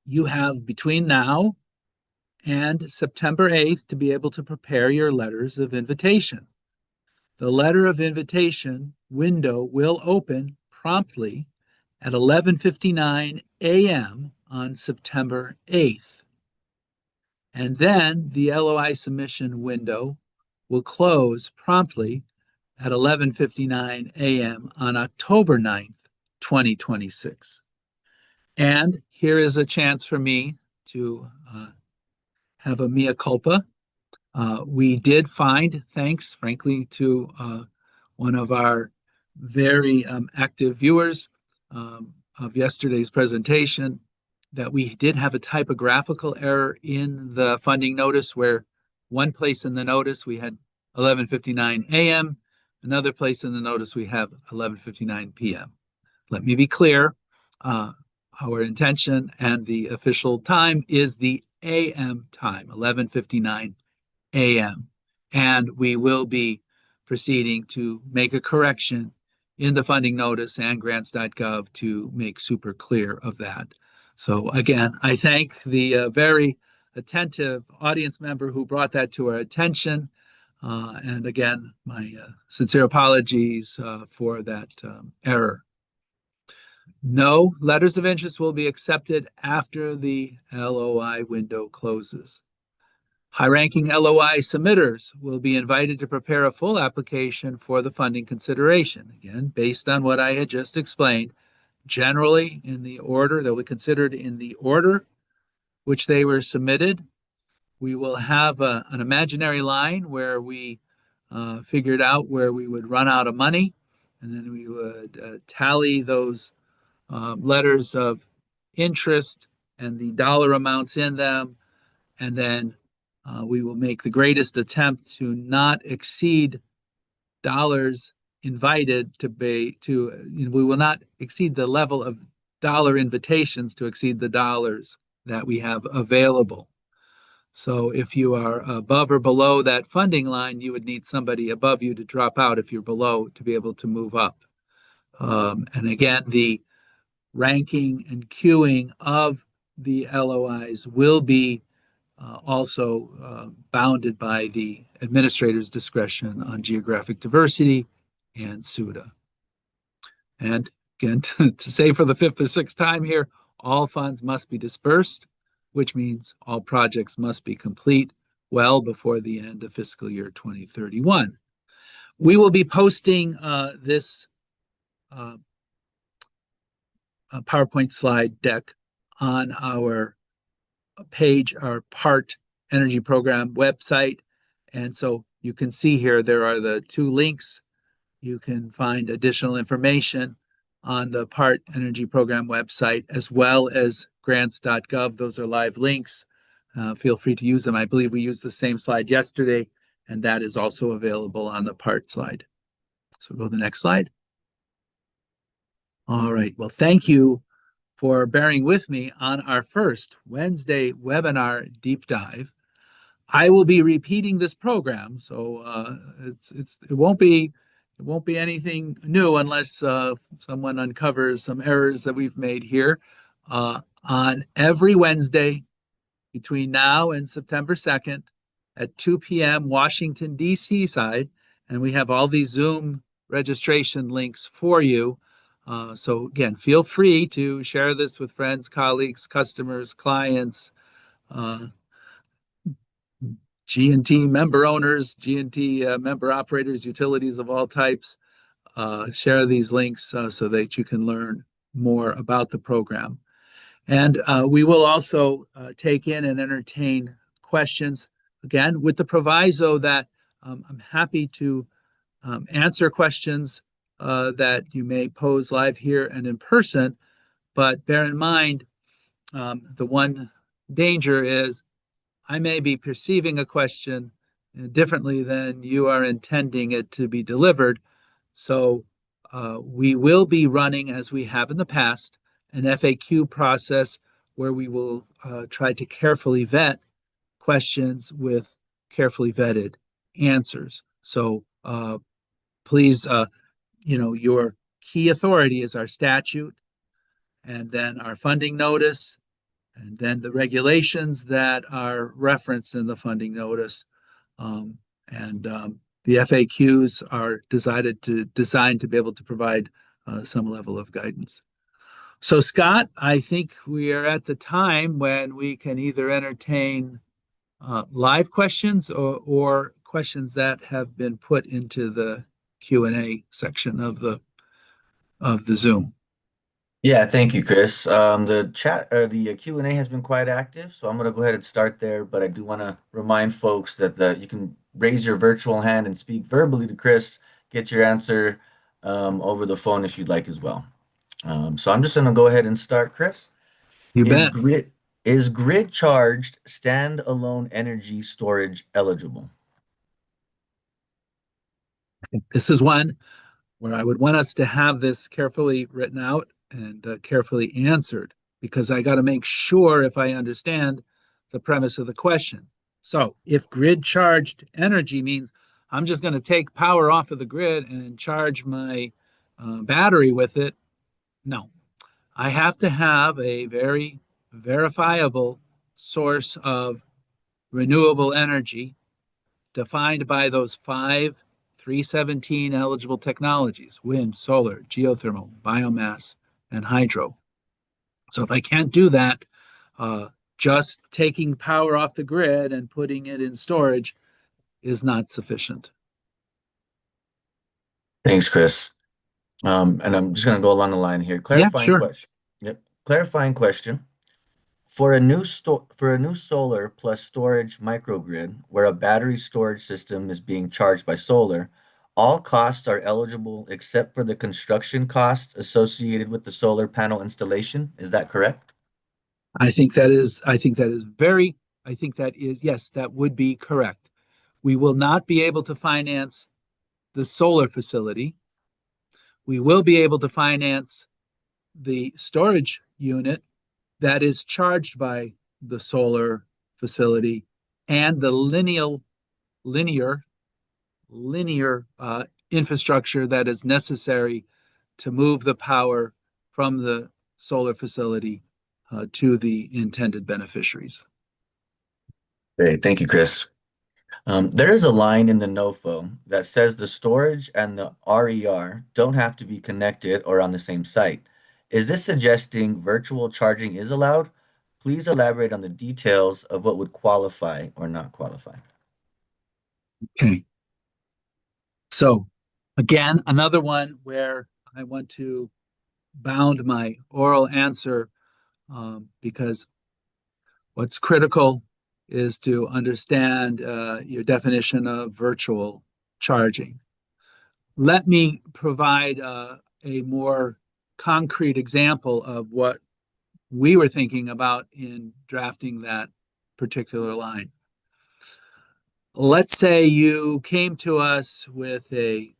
You have between now and September 8th to be able to prepare your letters of invitation. The letter of invitation window will open promptly at 11:59 a.m. on September 8th. And then the LOI submission window will close promptly at 11:59 a.m. on October 9th, 2026. And here is a chance for me to have a mea culpa. We did find, thanks, frankly, to one of our very active viewers of yesterday's presentation, that we did have a typographical error in the funding notice, where one place in the notice we had 11:59 a.m., another place in the notice we have 11:59 p.m. Let me be clear. Our intention and the official time is the AM time, 11:59 a.m. And we will be proceeding to make a correction in the funding notice and grants.gov to make super clear of that. So again, I thank the very attentive audience member who brought that to our attention. And again, my sincere apologies for that error. No letters of interest will be accepted after the LOI window closes. High-ranking LOI submitters will be invited to prepare a full application for the funding consideration. Again, based on what I had just explained, generally in the order, they'll be considered in the order which they were submitted. We will have an imaginary line where we figured out where we would run out of money, and then we would tally those letters of interest and the dollar amounts in them, and then we will make the greatest attempt to not exceed dollars invited to be we will not exceed the level of dollar invitations to exceed the dollars that we have available. So if you are above or below that funding line, you would need somebody above you to drop out if you're below to be able to move up. And again, the ranking and queuing of the LOIs will be also bounded by the administrator's discretion on geographic diversity and SUDA. And again, to say for the fifth or sixth time here, all funds must be dispersed, which means all projects must be complete well before the end of fiscal year 2031. We will be posting this PowerPoint slide deck on our page, our PART Energy Program website. And so you can see here, there are the two links. You can find additional information on the PART Energy Program website, as well as grants.gov. Those are live links. Feel free to use them. I believe we used the same slide yesterday, and that is also available on the PART slide. So go to the next slide. All right. Well, thank you for bearing with me on our first Wednesday webinar deep dive. I will be repeating this program, so it won't be anything new unless someone uncovers some errors that we've made here. On every Wednesday between now and September 2nd at 2 p.m. Washington, D.C. side, and we have all these Zoom registration links for you. So again, feel free to share this with friends, colleagues, customers, clients, G&T member owners, G&T member operators, utilities of all types. Share these links so that you can learn more about the program. And we will also take in and entertain questions, again, with the proviso that I'm happy to answer questions that you may pose live here and in person, but bear in mind, the one danger is I may be perceiving a question differently than you are intending it to be delivered. So we will be running, as we have in the past, an FAQ process where we will try to carefully vet questions with carefully vetted answers. So please, your key authority is our statute, and then our funding notice, and then the regulations that are referenced in the funding notice. And the FAQs are designed to be able to provide some level of guidance. So, Scott, I think we are at the time when we can either entertain live questions or questions that have been put into the Q&A section of the Zoom.
Yeah, thank you, Chris. The Q&A has been quite active, so I'm going to go ahead and start there. But I do want to remind folks that you can raise your virtual hand and speak verbally to Chris, get your answer over the phone if you'd like as well. So I'm just going to go ahead and start, Chris.
You
Is
bet.
grid charged standalone energy storage eligible?
This is one where I would want us to have this carefully written out and carefully answered, because I got to make sure if I understand the premise of the question. So if grid charged energy means I'm just going to take power off of the grid and charge my battery with it, no. I have to have a very verifiable source of renewable energy defined by those five 317 eligible technologies: wind, solar, geothermal, biomass, and hydro. So if I can't do that, just taking power off the grid and putting it in storage is not sufficient.
Thanks, Chris. And I'm just going to go along the line here.
Yeah,
Clarifying
sure.
question. Yep. Clarifying question. For a new solar plus storage microgrid where a battery storage system is being charged by solar, all costs are eligible except for the construction costs associated with the solar panel installation. Is that correct?
Yes, that would be correct. We will not be able to finance the solar facility. We will be able to finance the storage unit that is charged by the solar facility and the linear infrastructure that is necessary to move the power from the solar facility to the intended beneficiaries.
Great. Thank you, Chris. There is a line in the NOFO that says the storage and the RER don't have to be connected or on the same site. Is this suggesting virtual charging is allowed? Please elaborate on the details of what would qualify or not qualify.
Okay. So again, another one where I want to bound my oral answer because what's critical is to understand your definition of virtual charging. Let me provide a more concrete example of what we were thinking about in drafting that particular line. Let's say you came to us with a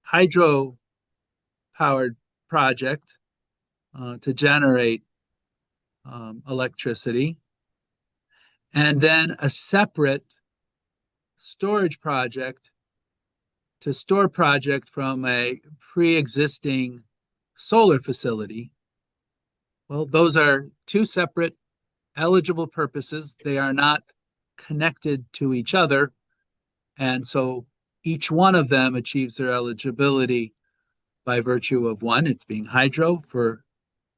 hydro powered project to generate electricity, and then a separate storage project to store project from a pre-existing solar facility. Well, those are two separate eligible purposes. They are not connected to each other. And so each one of them achieves their eligibility by virtue of one, it's being hydro for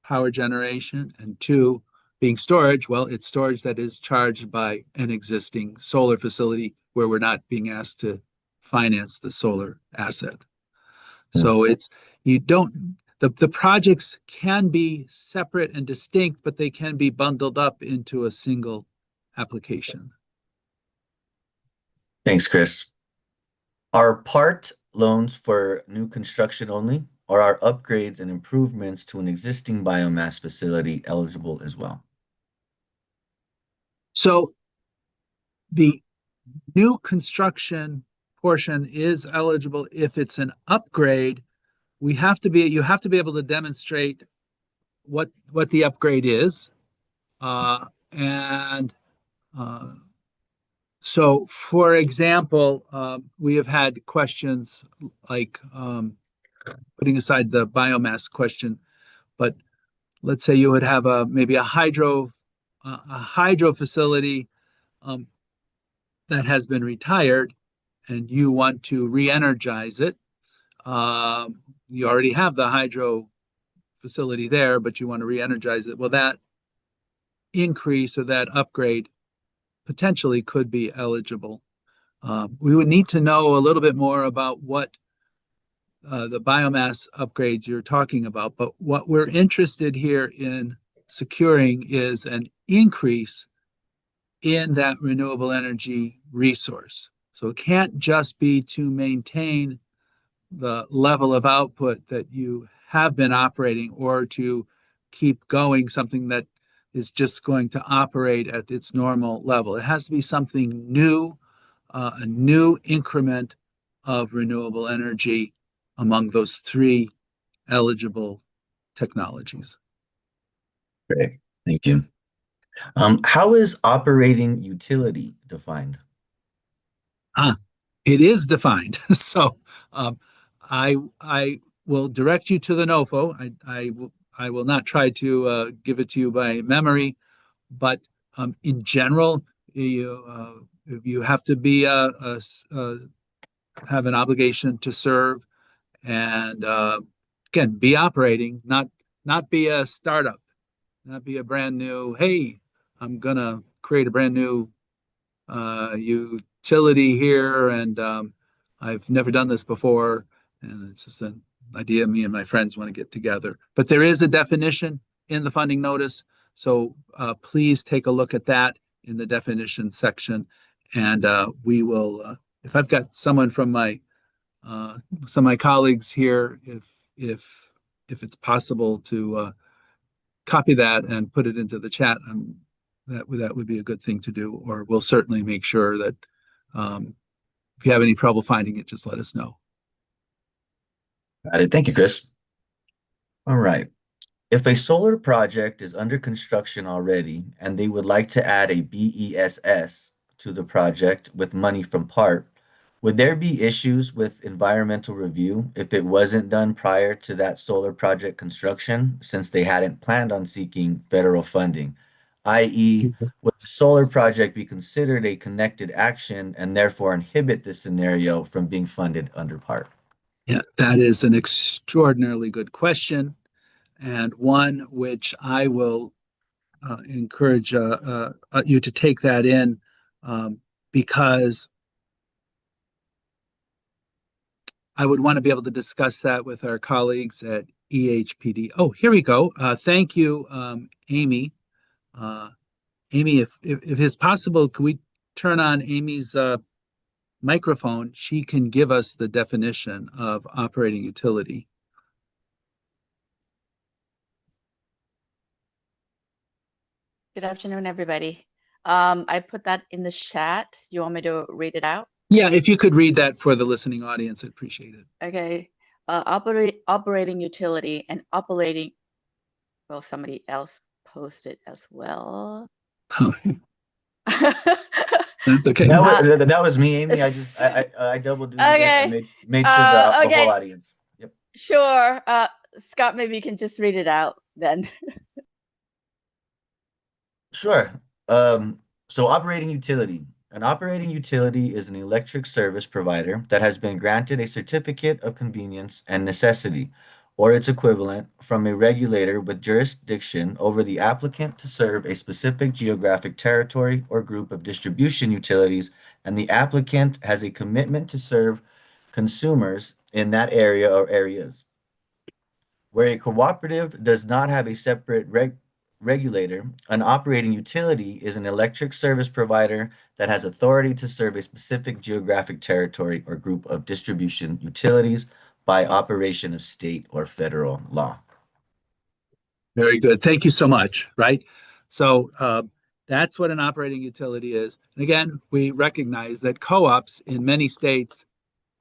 power generation, and two, being storage. Well, it's storage that is charged by an existing solar facility where we're not being asked to finance the solar asset. So the projects can be separate and distinct, but they can be bundled up into a single application.
Thanks, Chris. Are part loans for new construction only, or are upgrades and improvements to an existing biomass facility eligible as well?
So the new construction portion is eligible. If it's an upgrade, you have to be able to demonstrate what the upgrade is. And so, for example, we have had questions like putting aside the biomass question, but let's say you would have maybe a hydro facility that has been retired, and you want to re-energize it. You already have the hydro facility there, but you want to re-energize it. Well, that increase or that upgrade potentially could be eligible. We would need to know a little bit more about what the biomass upgrades you're talking about, but what we're interested here in securing is an increase in that renewable energy resource. So it can't just be to maintain the level of output that you have been operating or to keep going something that is just going to operate at its normal level. It has to be something new, a new increment of renewable energy among those three eligible technologies.
Great. Thank you. How is operating utility defined?
It is defined. So I will direct you to the NOFO. I will not try to give it to you by memory, but in general, you have to be have an obligation to serve, and again, be operating, not be a startup, not be a brand new. Hey, I'm gonna create a brand new utility here, and I've never done this before, and it's just an idea me and my friends want to get together. But there is a definition in the funding notice, so please take a look at that in the definition section, and we will. If I've got someone from some of my colleagues here, if it's possible to copy that and put it into the chat, that would be a good thing to do, or we'll certainly make sure that if you have any trouble finding it, just let us know.
Got it. Thank you, Chris. All right. If a solar project is under construction already and they would like to add a BESS to the project with money from PART, would there be issues with environmental review if it wasn't done prior to that solar project construction, since they hadn't planned on seeking federal funding? I.e., would the solar project be considered a connected action and therefore inhibit this scenario from being funded under PART?
Yeah, that is an extraordinarily good question, and one which I will encourage you to take that in because I would want to be able to discuss that with our colleagues at EHPD. Oh, here we go. Thank you, Amy. Amy, if it's possible, could we turn on Amy's microphone? She can give us the definition of operating utility.
Good afternoon, everybody. I put that in the chat. You want me to read it out?
Yeah, if you could read that for the listening audience, I'd appreciate it.
Okay. Operating utility and operating. Well, somebody else posted as well.
That's okay.
That was me, Amy. I double duty and made sure the
okay.
whole audience. Yep.
Sure. Scott, maybe you can just read it out then.
Sure. So operating utility. An operating utility is an electric service provider that has been granted a certificate of convenience and necessity, or its equivalent, from a regulator with jurisdiction over the applicant to serve a specific geographic territory or group of distribution utilities, and the applicant has a commitment to serve consumers in that area or areas. Where a cooperative does not have a separate regulator, an operating utility is an electric service provider that has authority to serve a specific geographic territory or group of distribution utilities by operation of state or federal law.
Very good. Thank you so much. Right. So That's what an operating utility is. And again, we recognize that co-ops in many states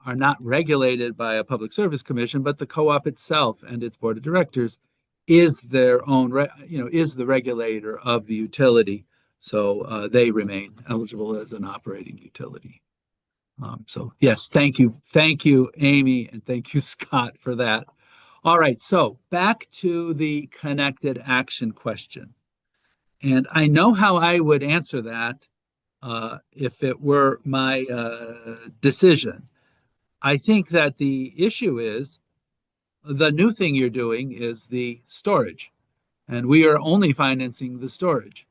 are not regulated by a public service commission, but the co-op itself and its board of directors is their own, is the regulator of the utility. So they remain eligible as an operating utility. So yes, thank you, Amy, and thank you, Scott, for that. All right, so back to the connected action question. And I know how I would answer that if it were my decision. I think that the issue is the new thing you're doing is the storage, and we are only financing the storage.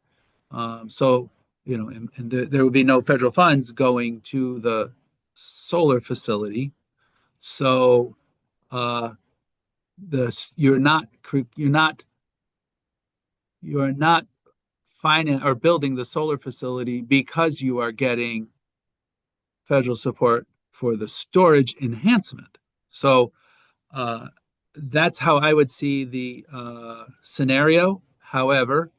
So, and there will be no federal funds going to the solar facility. So, you're not finance or building the solar facility because you are getting federal support for the storage enhancement. So that's how I would see the scenario. However,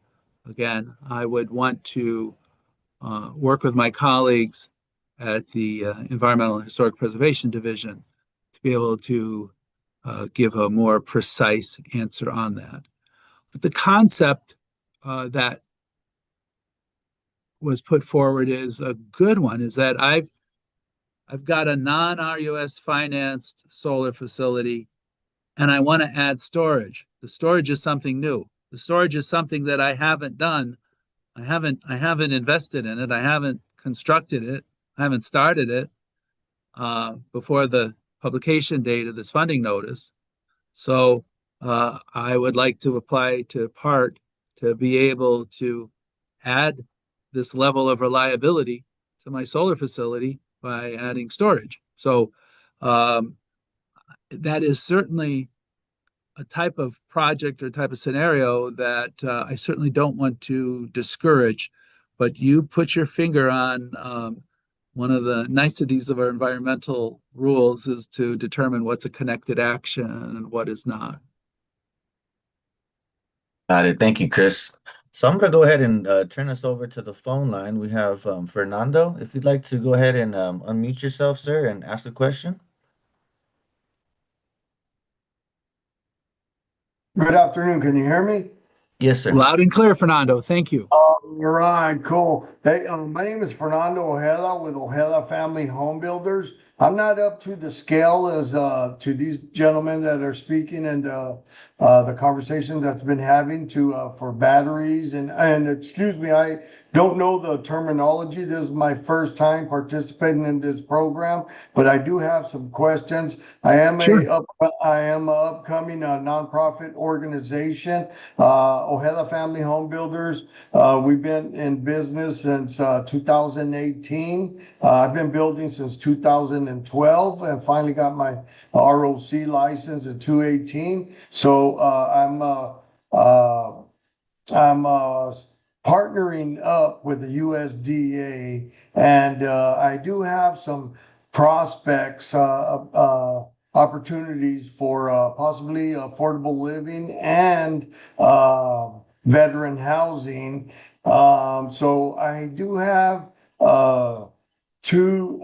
again, I would want to work with my colleagues at the Environmental and Historic Preservation Division to be able to give a more precise answer on that. But the concept that was put forward is a good one, is that I've got a non-RUS financed solar facility and I want to add storage. The storage is something new. The storage is something that I haven't done. I haven't invested in it. I haven't constructed it. I haven't started it before the publication date of this funding notice. So I would like to apply to PART to be able to add this level of reliability to my solar facility by adding storage. So that is certainly a type of project or type of scenario that I certainly don't want to discourage. But you put your finger on one of the niceties of our environmental rules is to determine what's a connected action and what is not.
Got it. Thank you, Chris. So I'm going to go ahead and turn us over to the phone line. We have Fernando. If you'd like to go ahead and unmute yourself, sir, and ask a question.
Good afternoon. Can you hear me?
Yes, sir.
Loud and clear, Fernando. Thank you.
All right, cool. Hey, my name is Fernando Ojeda with Ojeda Family Home Builders. I'm not up to the scale as to these gentlemen that are speaking and the conversation that's been having to for batteries and excuse me, I don't know the terminology. This is my first time participating in this program, but I do have some questions. I am
Sure.
I am a upcoming nonprofit organization, Ojeda Family Home Builders. We've been in business since 2018. I've been building since 2012 and finally got my ROC license in 2018. So I'm partnering up with the USDA, and I do have some prospects, opportunities for possibly affordable living and veteran housing. So I do have two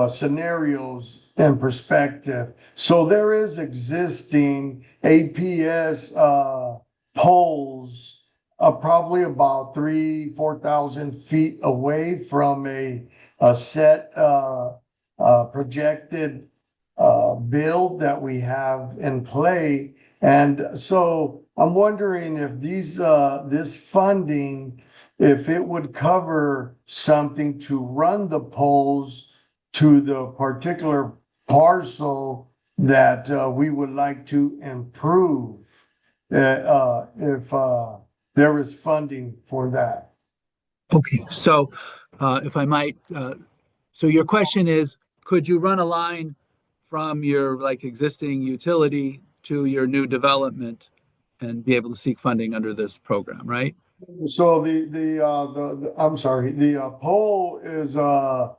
scenarios in perspective. So there is existing APS poles probably about 4,000 feet away from a set projected build that we have in play. And so I'm wondering if this funding, if it would cover something to run the poles to the particular parcel that we would like to improve, if there is funding for that.
Okay, so if I might, so your question is, could you run a line from your existing utility to your new development and be able to seek funding under this program, right?
So the I'm sorry, the pole is so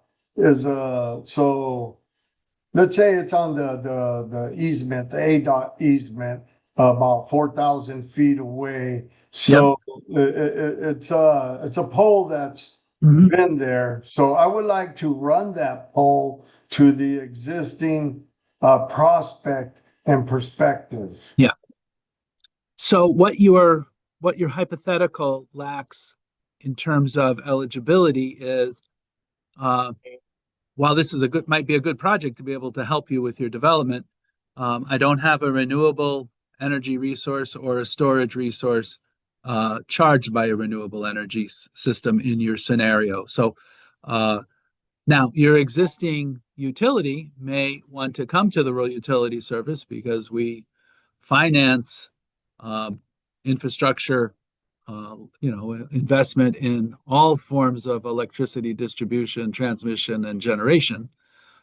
let's say it's on the easement, the ADOT easement, about 4,000 feet away. So it's a pole that's
Mhm.
been there. So I would like to run that pole to the existing prospect and perspective.
So what your hypothetical lacks in terms of eligibility is, uh, while this is might be a good project to be able to help you with your development, I don't have a renewable energy resource or a storage resource charged by a renewable energy system in your scenario. So now your existing utility may want to come to the rural utility service because we finance um, infrastructure, investment in all forms of electricity distribution, transmission, and generation.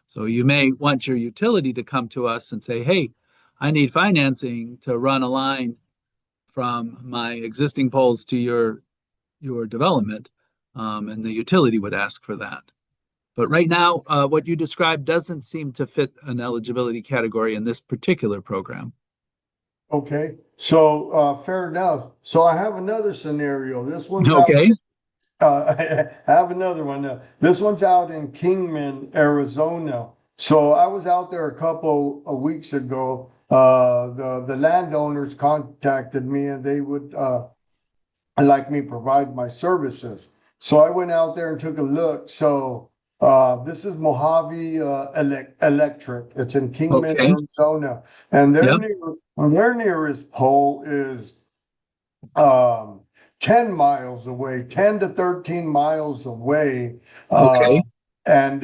So you may want your utility to come to us and say, hey, I need financing to run a line from my existing poles to your development, and the utility would ask for that. But right now, what you described doesn't seem to fit an eligibility category in this particular program.
Okay, so fair enough. So I have another scenario. This one's out.
Okay.
I have another one. This one's out in Kingman, Arizona. So I was out there a couple of weeks ago. The landowners contacted me and they would like me provide my services. So I went out there and took a look. So this is Mojave Electric. It's in Kingman,
Okay.
Arizona, and
Yep.
their nearest pole is um 10 miles away, 10 to 13 miles away.
Okay.
And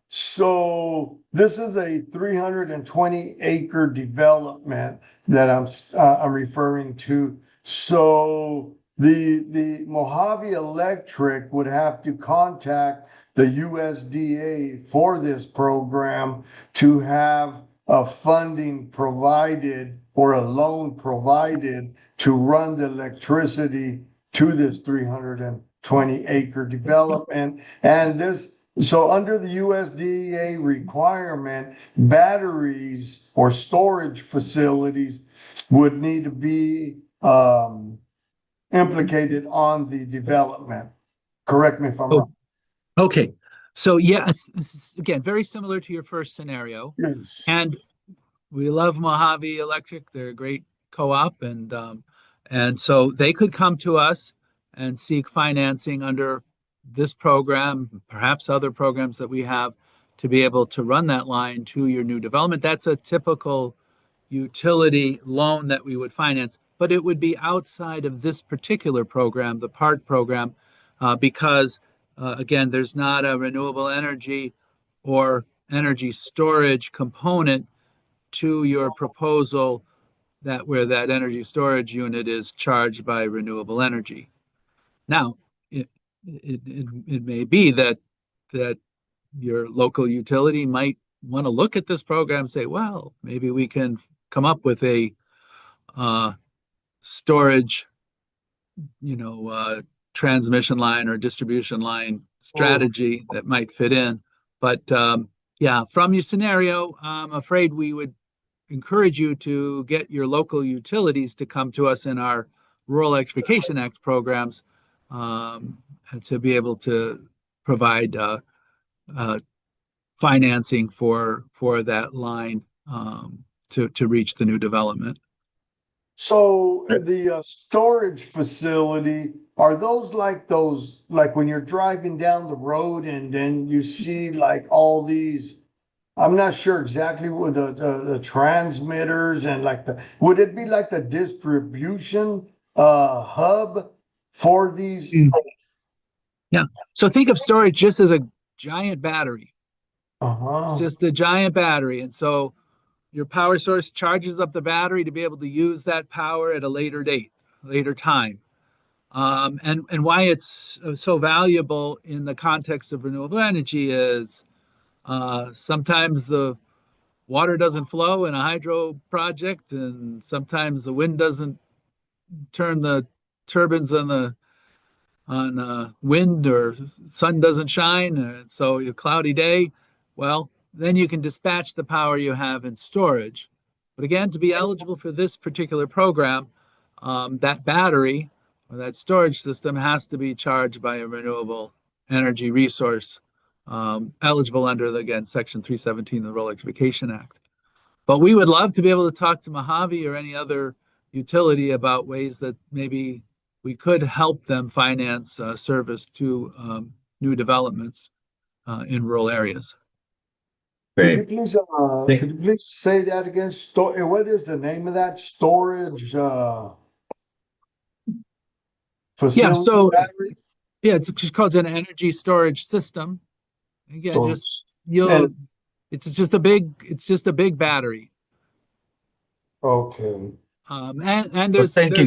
so this is a 320 acre development that I'm referring to. So the Mojave Electric would have to contact the USDA for this program to have a funding provided or a loan provided to run the electricity to this 320 acre development. And so under the USDA requirement, batteries or storage facilities would need to be implicated on the development. Correct me if I'm wrong.
Okay. So yeah, again, very similar to your first scenario.
Yes.
And we love Mojave Electric. They're a great co-op, and so they could come to us and seek financing under this program, perhaps other programs that we have, to be able to run that line to your new development. That's a typical utility loan that we would finance, but it would be outside of this particular program, the PART program, because again, there's not a renewable energy or energy storage component to your proposal that where that energy storage unit is charged by renewable energy. Now, it may be that your local utility might want to look at this program and say, well, maybe we can come up with a storage, transmission line or distribution line strategy that might fit in. But yeah, from your scenario, I'm afraid we would encourage you to get your local utilities to come to us in our Rural Electrification Act programs, to be able to provide financing for that line, to reach the new development.
So the storage facility, are those like when you're driving down the road and then you see like all these, I'm not sure exactly what the transmitters and would it be like the distribution hub for these?
Yeah. So think of storage just as a giant battery.
Uh-huh.
It's just a giant battery. And so your power source charges up the battery to be able to use that power at a later date, later time. And why it's so valuable in the context of renewable energy is sometimes the water doesn't flow in a hydro project, and sometimes the wind doesn't turn the turbines on wind, or sun doesn't shine, so a cloudy day. Well, then you can dispatch the power you have in storage. But again, to be eligible for this particular program, that battery or that storage system has to be charged by a renewable energy resource, eligible under, again, Section 317 of the Rural Electrification Act. But we would love to be able to talk to Mojave or any other utility about ways that maybe we could help them finance service to new developments in rural areas.
Could you
Great.
please, could you please say that again? What is the name of that storage,
Yeah,
facility?
so
Battery?
yeah, it's just called an energy storage system. Again, just
And-
it's just a big battery.
Okay,
And
Well, thank you.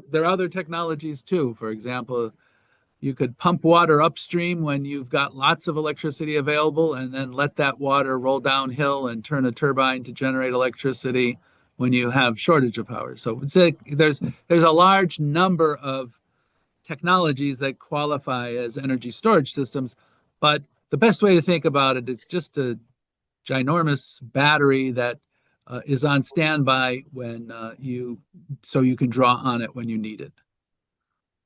there are other technologies too. For example, you could pump water upstream when you've got lots of electricity available, and then let that water roll downhill and turn a turbine to generate electricity when you have shortage of power. So it's there's a large number of technologies that qualify as energy storage systems, but the best way to think about it, it's just a ginormous battery that is on standby when so you can draw on it when you need it.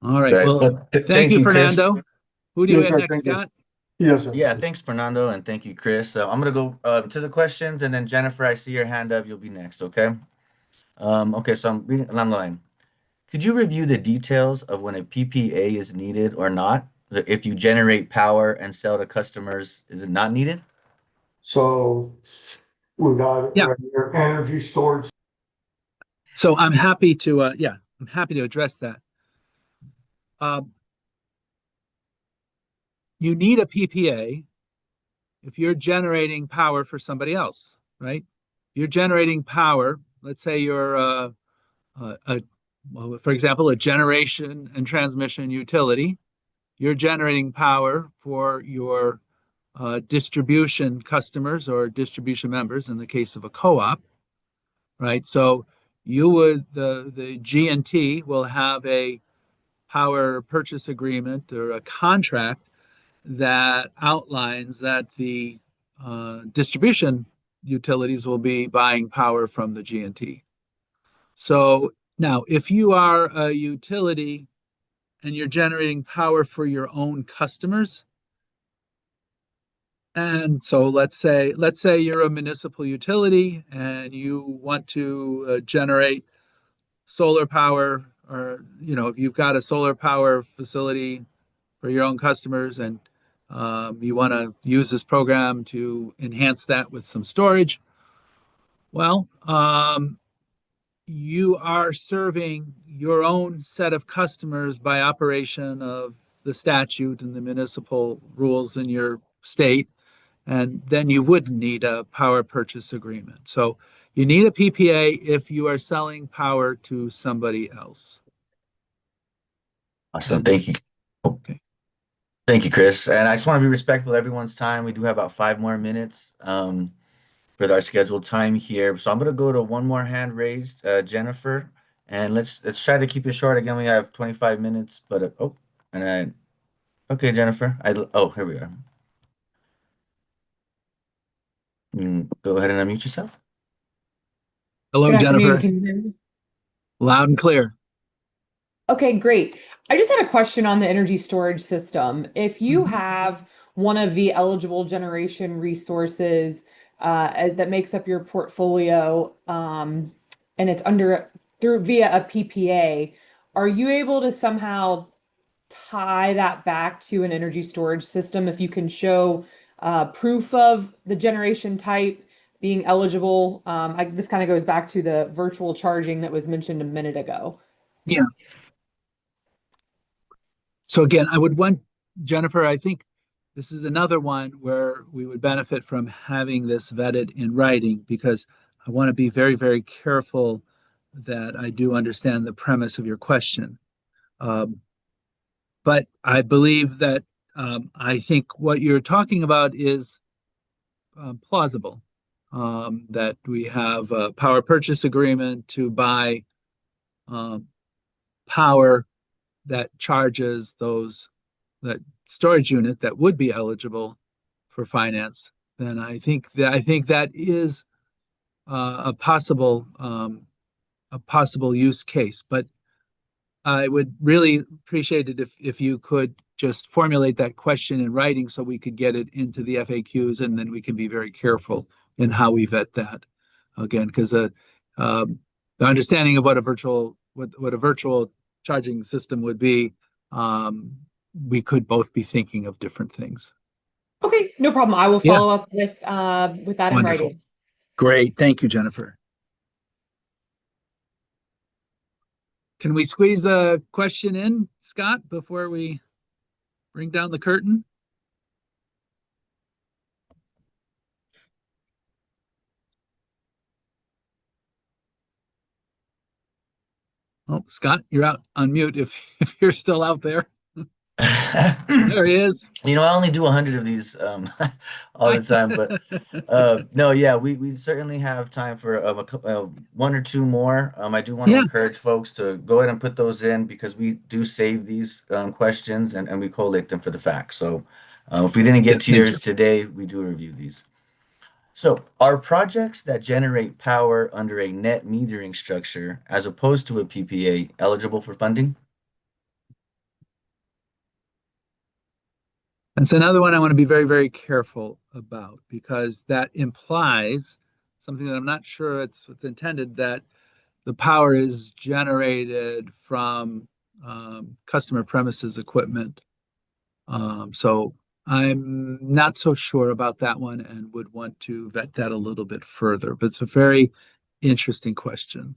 All right.
Right.
Well,
Well,
thank you,
Chris.
Fernando. Who do you
Yes,
have
sir.
next,
Thank you.
Scott?
yes, sir.
Yeah, thanks, Fernando, and thank you, Chris. I'm gonna go to the questions, and then Jennifer, I see your hand up. You'll be next, okay? Okay, so I'm reading along the line. Could you review the details of when a PPA is needed or not? If you generate power and sell to customers, is it not needed?
So we got it
Yeah.
right here, energy storage.
So I'm happy to address that. You need a PPA if you're generating power for somebody else, right? You're generating power. Let's say you're for example, a generation and transmission utility. You're generating power for your distribution customers or distribution members in the case of a co-op, right? So the G&T will have a power purchase agreement or a contract that outlines that the distribution utilities will be buying power from the G&T. So now, if you are a utility and you're generating power for your own customers, and so let's say you're a municipal utility and you want to generate solar power, or if you've got a solar power facility for your own customers, and you want to use this program to enhance that with some storage. Well, you are serving your own set of customers by operation of the statute and the municipal rules in your state, and then you wouldn't need a power purchase agreement. So you need a PPA if you are selling power to somebody else.
Awesome.
And-
Thank you.
Okay.
Thank you, Chris. And I just want to be respectful of everyone's time. We do have about 5 more minutes for our scheduled time here. So I'm gonna go to one more hand raised, Jennifer, and let's try to keep it short. Again, we have 25 minutes, but and then okay, Jennifer. Here we are. Go ahead and unmute yourself.
Hello,
Good afternoon.
Jennifer.
Can you hear me?
Loud and clear.
Okay, great. I just had a question on the energy storage system. If you have one of the eligible generation resources that makes up your portfolio, and it's via a PPA, are you able to somehow tie that back to an energy storage system if you can show proof of the generation type being eligible? This kind of goes back to the virtual charging that was mentioned a minute ago.
Yeah. So again, I would want, Jennifer, I think this is another one where we would benefit from having this vetted in writing, because I want to be very, very careful that I do understand the premise of your question. But I believe that I think what you're talking about is plausible, that we have a power purchase agreement to buy power that charges that storage unit that would be eligible for finance. Then I think that is a possible use case. But I would really appreciate it if you could just formulate that question in writing so we could get it into the FAQs, and then we can be very careful in how we vet that. Again, because the understanding of what a virtual charging system would be, we could both be thinking of different things.
Okay, no problem. I will
Yeah.
follow up with that in
Wonderful.
writing.
Great. Thank you, Jennifer. Can we squeeze a question in, Scott, before we bring down the curtain? Oh, Scott, you're out on mute if you're still out there. There he is.
You know, I only do 100 of these all the time, but no, yeah, we certainly have time for one or two more. I do want to
Yeah.
encourage folks to go ahead and put those in because we do save these questions and we collate them for the facts. So if we didn't
Yeah,
get to
thank
yours
you.
today, we do review these. So, are projects that generate power under a net metering structure as opposed to a PPA eligible for funding?
That's another one I want to be very, very careful about because that implies something that I'm not sure it's intended, that the power is generated from customer premises equipment. So I'm not so sure about that one and would want to vet that a little bit further, but it's a very interesting question.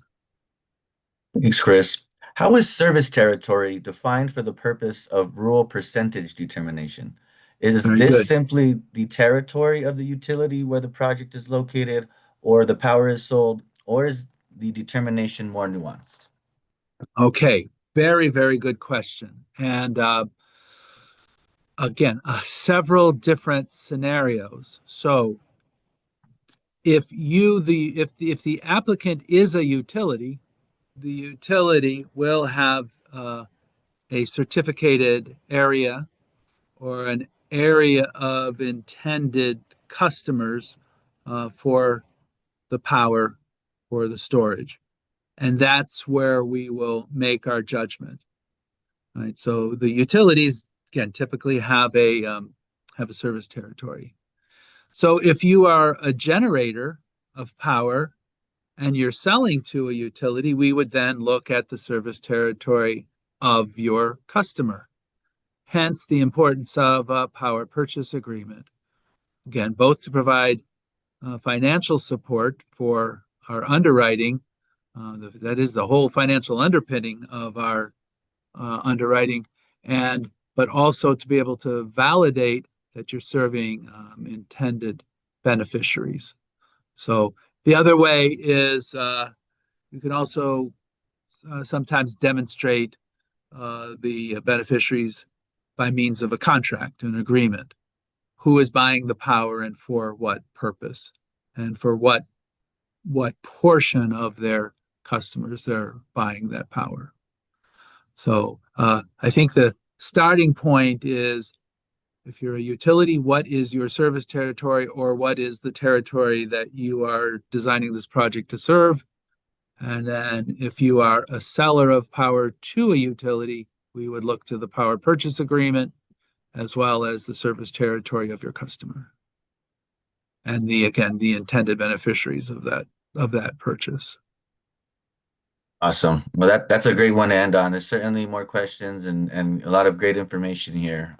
Thanks, Chris. How is service territory defined for the purpose of rural percentage determination? Is
Very
this
good.
simply the territory of the utility where the project is located, or the power is sold, or is the determination more nuanced?
Okay, very, very good question. And again, several different scenarios. So if the applicant is a utility, the utility will have a certificated area or an area of intended customers for the power or the storage. And that's where we will make our judgment. Right. So the utilities, again, typically have a service territory. So if you are a generator of power and you're selling to a utility, we would then look at the service territory of your customer. Hence the importance of a power purchase agreement. Again, both to provide financial support for our underwriting. That is the whole financial underpinning of our underwriting, but also to be able to validate that you're serving intended beneficiaries. So the other way is you can also sometimes demonstrate the beneficiaries by means of a contract, an agreement. Who is buying the power and for what purpose, and for what portion of their customers they're buying that power. So I think the starting point is, if you're a utility, what is your service territory, or what is the territory that you are designing this project to serve? And then if you are a seller of power to a utility, we would look to the power purchase agreement as well as the service territory of your customer. And the intended beneficiaries of that purchase.
Awesome. Well, that's a great one to end on. There's certainly more questions and a lot of great information here.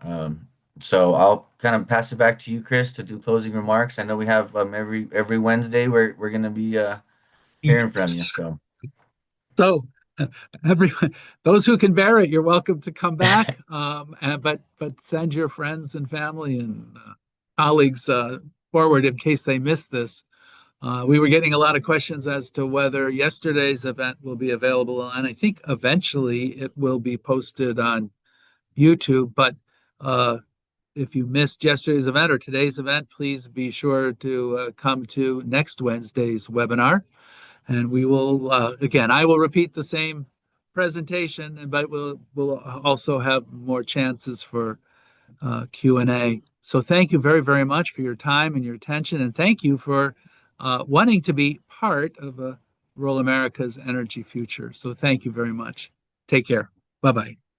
So I'll kind of pass it back to you, Chris, to do closing remarks. I know we have every Wednesday we're going to be hearing from you.
So everyone, those who can bear it, you're welcome to come back. But send your friends and family and colleagues forward in case they miss this. We were getting a lot of questions as to whether yesterday's event will be available, and I think eventually it will be posted on YouTube. But if you missed yesterday's event or today's event, please be sure to come to next Wednesday's webinar. And we will, again, I will repeat the same presentation, but we'll also have more chances for Q&A. So thank you very, very much for your time and your attention, and thank you for wanting to be part of rural America's energy future. So thank you very much. Take care. Bye-bye.